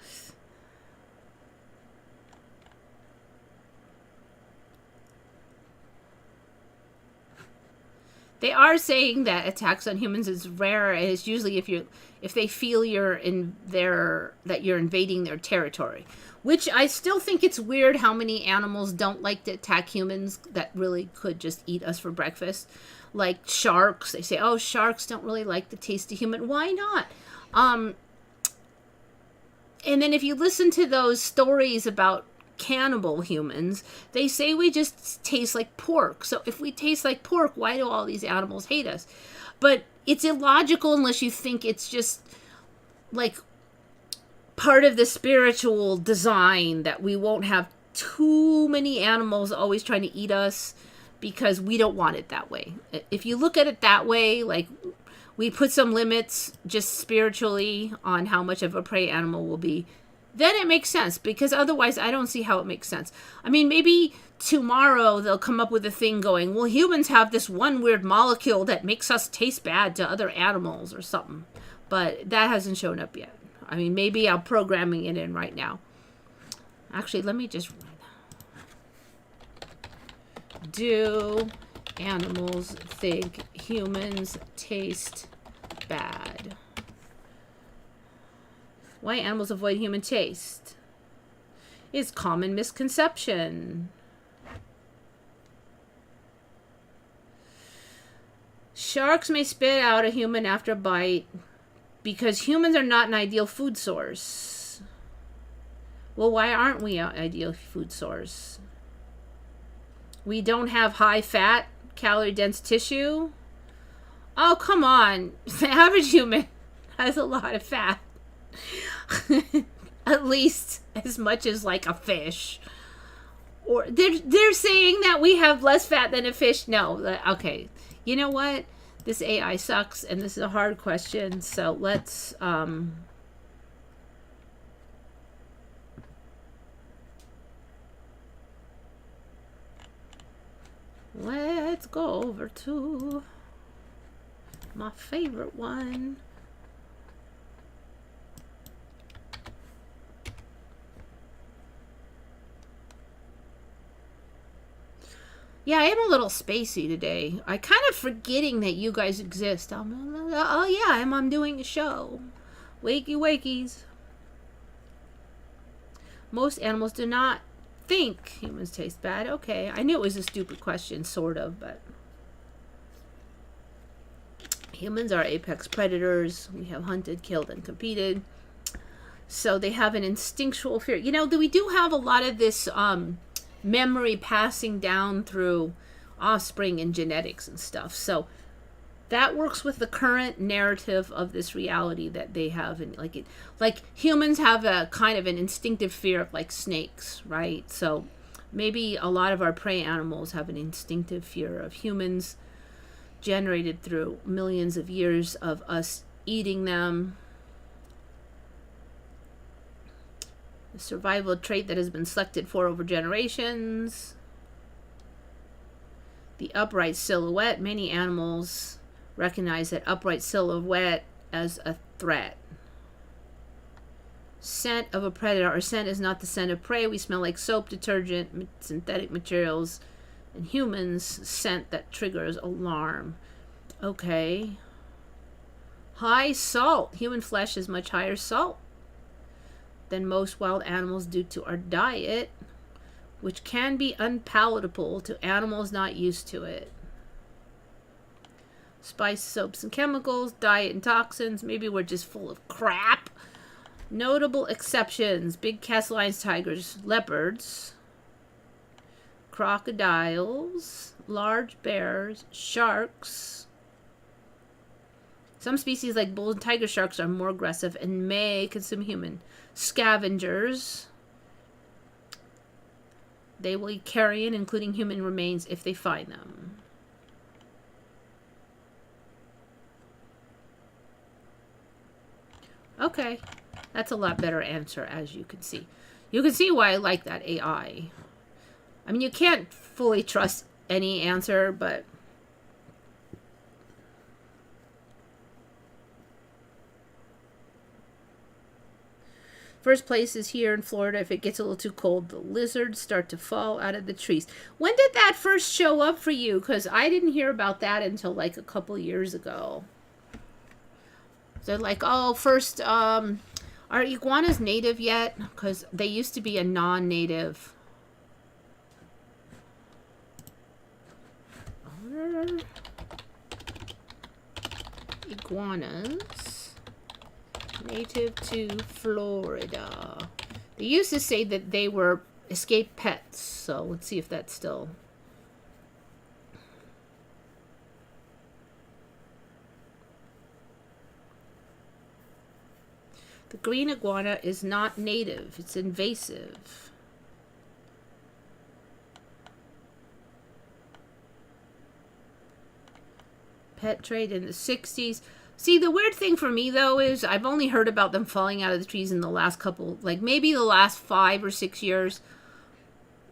They are saying that attacks on humans is rare, and it's usually if they feel that you're invading their territory. Which I still think it's weird how many animals don't like to attack humans that really could just eat us for breakfast. Like sharks. They say, oh, sharks don't really like the taste of human. Why not? And then if you listen to those stories about cannibal humans, they say we just taste like pork. So if we taste like pork, why do all these animals hate us? But it's illogical unless you think it's just like part of the spiritual design that we won't have too many animals always trying to eat us because we don't want it that way. If you look at it that way, like we put some limits just spiritually on how much of a prey animal will be, then it makes sense, because otherwise I don't see how it makes sense. I mean, maybe tomorrow they'll come up with a thing going, well, humans have this one weird molecule that makes us taste bad to other animals or something. But that hasn't shown up yet. I mean, maybe I'm programming it in right now. Actually, let me just... Do animals think humans taste bad? Why animals avoid human taste? It's common misconception. Sharks may spit out a human after a bite because humans are not an ideal food source. Well, why aren't we an ideal food source? We don't have high fat, calorie dense tissue. Oh, come on. The average human has a lot of fat. At least as much as like a fish. Or they're saying that we have less fat than a fish. No, okay. You know what? This AI sucks, and this is a hard question. So let's go over to my favorite one. Yeah, I am a little spacey today. I kind of forgetting that you guys exist. Oh yeah, I'm doing a show. Wakey wakies. Most animals do not think humans taste bad. Okay, I knew it was a stupid question, sort of, but humans are apex predators. We have hunted, killed, and competed. So they have an instinctual fear. You know, we do have a lot of this memory passing down through offspring and genetics and stuff. So that works with the current narrative of this reality that they have. And like humans have a kind of an instinctive fear of like snakes, right? So Maybe a lot of our prey animals have an instinctive fear of humans, generated through millions of years of us eating them. A survival trait that has been selected for over generations. The upright silhouette. Many animals recognize that upright silhouette as a threat. Scent of a predator. Our scent is not the scent of prey. We smell like soap, detergent, synthetic materials, and humans scent that triggers alarm. Okay. High salt. Human flesh is much higher salt than most wild animals due to our diet, which can be unpalatable to animals not used to it. Spice, soaps, and chemicals, diet and toxins. Maybe we're just full of crap. Notable exceptions: big cats, lions, tigers, leopards, crocodiles, large bears, sharks. Some species like bull and tiger sharks are more aggressive and may consume human. Scavengers. They will eat carrion, including human remains, if they find them. Okay. That's a lot better answer, as you can see. You can see why I like that AI. I mean, you can't fully trust any answer, but first place is here in Florida. If it gets a little too cold, the lizards start to fall out of the trees. When did that first show up for you? Because I didn't hear about that until like a couple years ago. They're like, oh, first, are iguanas native yet? Because they used to be a non-native. Iguanas native to Florida. They used to say that they were escaped pets. So let's see if that's still... The green iguana is not native. It's invasive. Pet trade in the 60s. See, the weird thing for me, though, is I've only heard about them falling out of the trees in the last couple, like maybe the last 5 or 6 years.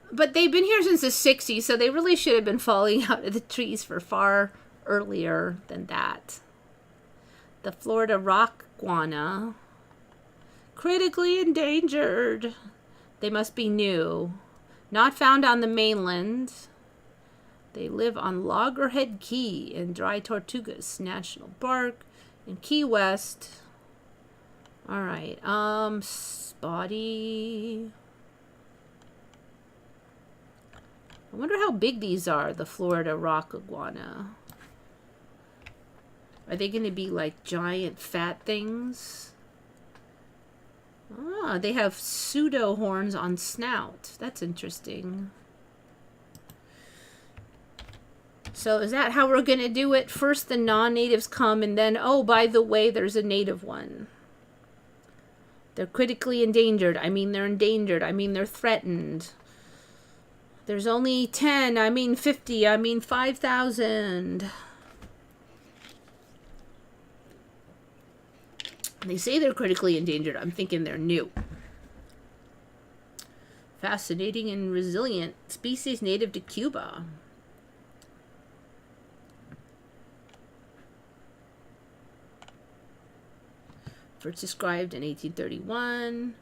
But they've been here since the 60s, so they really should have been falling out of the trees for far earlier than that. The Florida rock iguana. Critically endangered. They must be new. Not found on the mainland. They live on Loggerhead Key in Dry Tortugas National Park in Key West. Alright, spotty. I wonder how big these are, the Florida rock iguana. Are they going to be like giant fat things? Ah, they have pseudo horns on snout. That's interesting. So is that how we're going to do it? First the non-natives come and then, oh, by the way, there's a native one. They're critically endangered. I mean, they're endangered. I mean, they're threatened. There's only 10. I mean, 50. I mean, 5,000. They say they're critically endangered. I'm thinking they're new. Fascinating and resilient. Species native to Cuba. First described in 1831.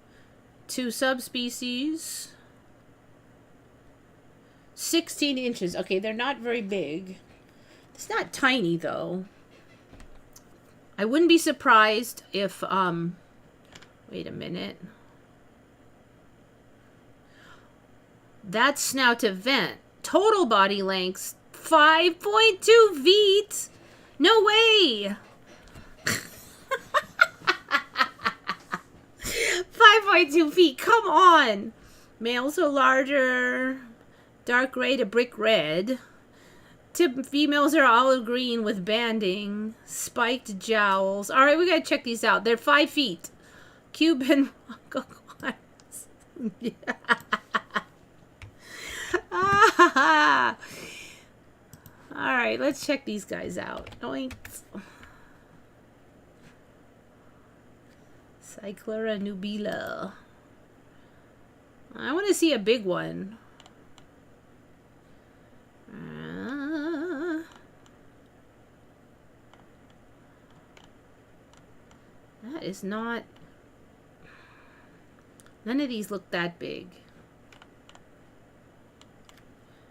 2 subspecies. 16 inches. Okay, they're not very big. It's not tiny, though. I wouldn't be surprised if, wait a minute. That's snout to vent. Total body length, 5.2 feet. No way. 5.2 feet. Come on. Males are larger. Dark gray to brick red. Females are olive green with banding. Spiked jowls. All right, we got to check these out. They're 5 feet. Cuban. Ah! All right, let's check these guys out. Oink. Cyclura nubila. I want to see a big one. That is not... None of these look that big.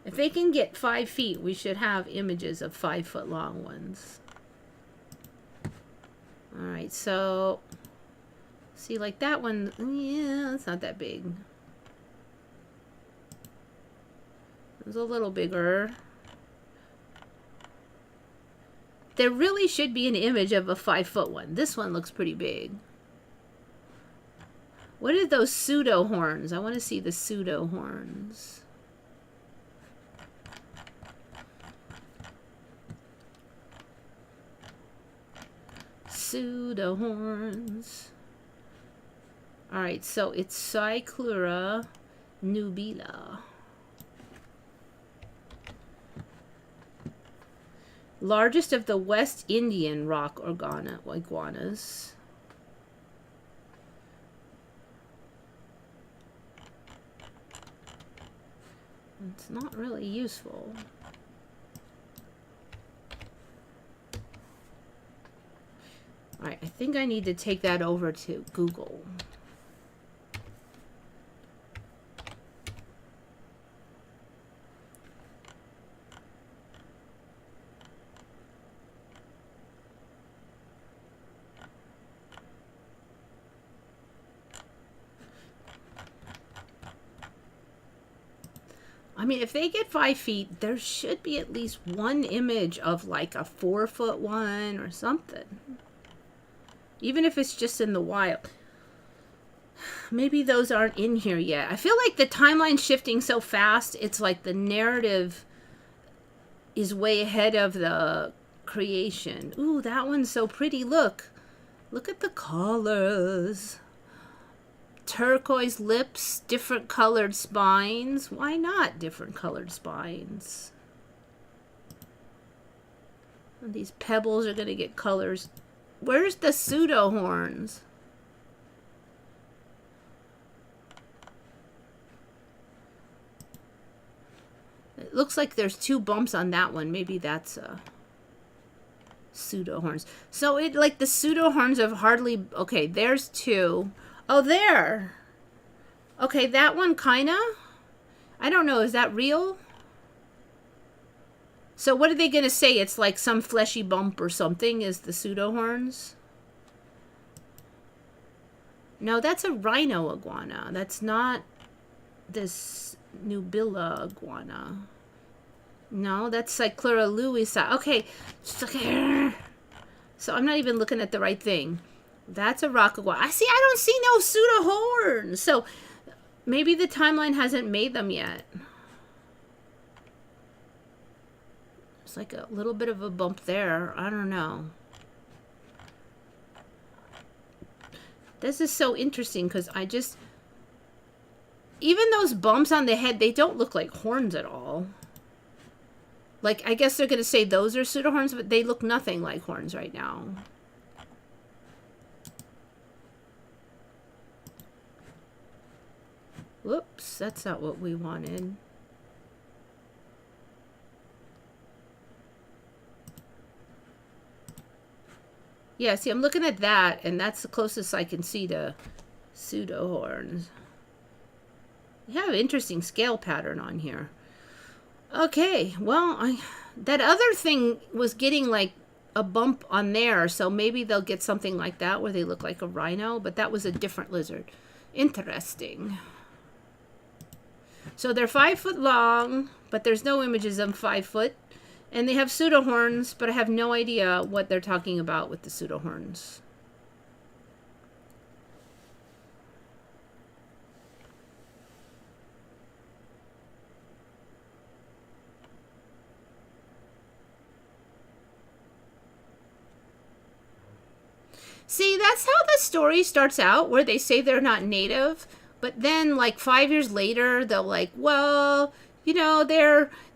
If they can get 5 feet, we should have images of 5-foot long ones. Alright, so... See, like that one, yeah, it's not that big. It's a little bigger. There really should be an image of a 5-foot one. This one looks pretty big. What are those pseudo horns? I want to see the pseudo horns. Pseudo horns. Alright, so it's Cyclura nubila. Largest of the West Indian rock iguanas. It's not really useful. Alright, I think I need to take that over to Google. I mean, if they get 5 feet, there should be at least one image of like a 4-foot one or something. Even if it's just in the wild. Maybe those aren't in here yet. I feel like the timeline's shifting so fast, it's like the narrative is way ahead of the creation. Ooh, that one's so pretty. Look. Look at the colors. Turquoise lips, different colored spines. Why not different colored spines? And these pebbles are going to get colors. Where's the pseudo horns? It looks like there's 2 bumps on that one. Maybe that's pseudo horns. So it like the pseudo horns have hardly... Okay, there's 2. Oh, there. Okay, that one kinda. I don't know. Is that real? So what are they going to say? It's like some fleshy bump or something is the pseudo horns? No, that's a rhino iguana. That's not this nubila iguana. No, that's Cyclura lewisi. Okay. So I'm not even looking at the right thing. That's a rock iguana. I don't see no pseudo horns. So maybe the timeline hasn't made them yet. It's like a little bit of a bump there. I don't know. This is so interesting because even those bumps on the head, they don't look like horns at all. Like, I guess they're going to say those are pseudo horns, but they look nothing like horns right now. Whoops, that's not what we wanted. Yeah, see, I'm looking at that, and that's the closest I can see to pseudo horns. You have an interesting scale pattern on here. Okay, well, that other thing was getting like a bump on there, so maybe they'll get something like that where they look like a rhino, but that was a different lizard. Interesting. So they're 5 foot long, but there's no images of 5 foot. And they have pseudo horns, but I have no idea what they're talking about with the pseudo horns. See, that's how the story starts out, where they say they're not native. But then, like, 5 years later, they'll like, well, you know,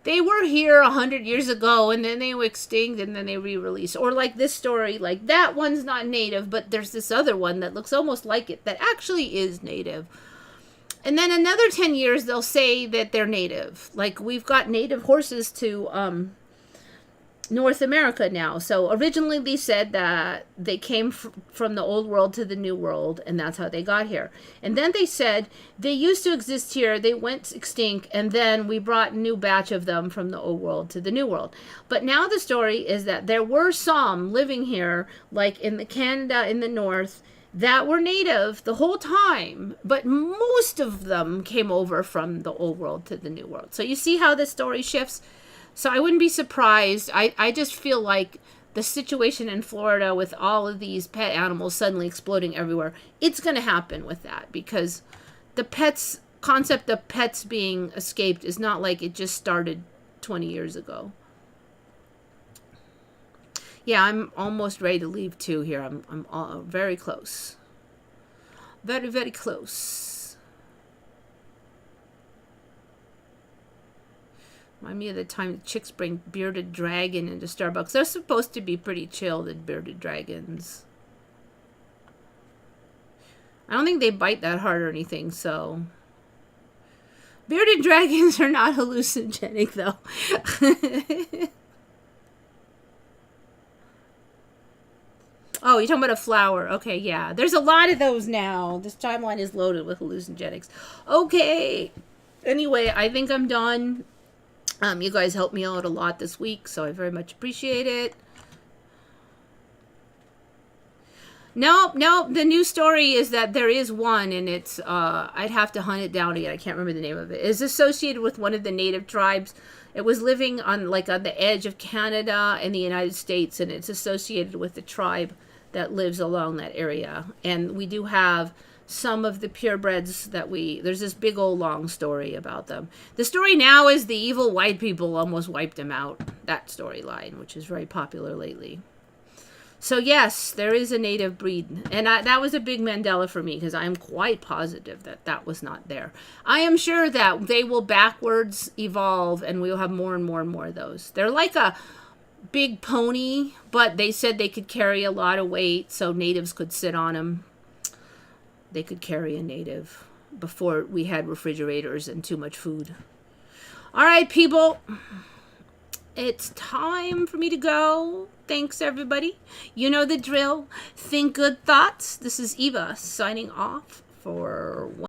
they were here 100 years ago and then they were extinct and then they re-released. Or like this story, like that one's not native, but there's this other one that looks almost like it that actually is native. And then another 10 years, they'll say that they're native. Like we've got native horses to North America now. So originally they said that they came from the old world to the new world, and that's how they got here. And then they said they used to exist here, they went extinct, and then we brought a new batch of them from the old world to the new world. But now the story is that there were some living here, like in the Canada in the north, that were native the whole time, but most of them came over from the old world to the new world. So you see how the story shifts? So I wouldn't be surprised. I just feel like the situation in Florida with all of these pet animals suddenly exploding everywhere, it's going to happen with that, because the concept of pets being escaped is not like it just started 20 years ago. Yeah, I'm almost ready to leave too here. I'm very close. Very, very close. Remind me of the time the chicks bring bearded dragon into Starbucks. They're supposed to be pretty chill, the bearded dragons. I don't think they bite that hard or anything, so... Bearded dragons are not hallucinogenic, though. Oh, you're talking about a flower. Okay, yeah. There's a lot of those now. This timeline is loaded with hallucinogenics. Okay. Anyway, I think I'm done. You guys helped me out a lot this week, so I very much appreciate it. Nope. The new story is that there is one, and it's, I'd have to hunt it down again. I can't remember the name of it. It's associated with one of the native tribes. It was living on the edge of Canada and the United States, and it's associated with the tribe that lives along that area. And we do have some of the purebreds there's this big old long story about them. The story now is the evil white people almost wiped them out. That storyline, which is very popular lately. So yes, there is a native breed. And that was a big Mandela for me, because I am quite positive that was not there. I am sure that they will backwards evolve and we will have more and more and more of those. They're like a big pony, but they said they could carry a lot of weight, so natives could sit on them. They could carry a native before we had refrigerators and too much food. All right, people. It's time for me to go. Thanks, everybody. You know the drill. Think good thoughts. This is Eva signing off for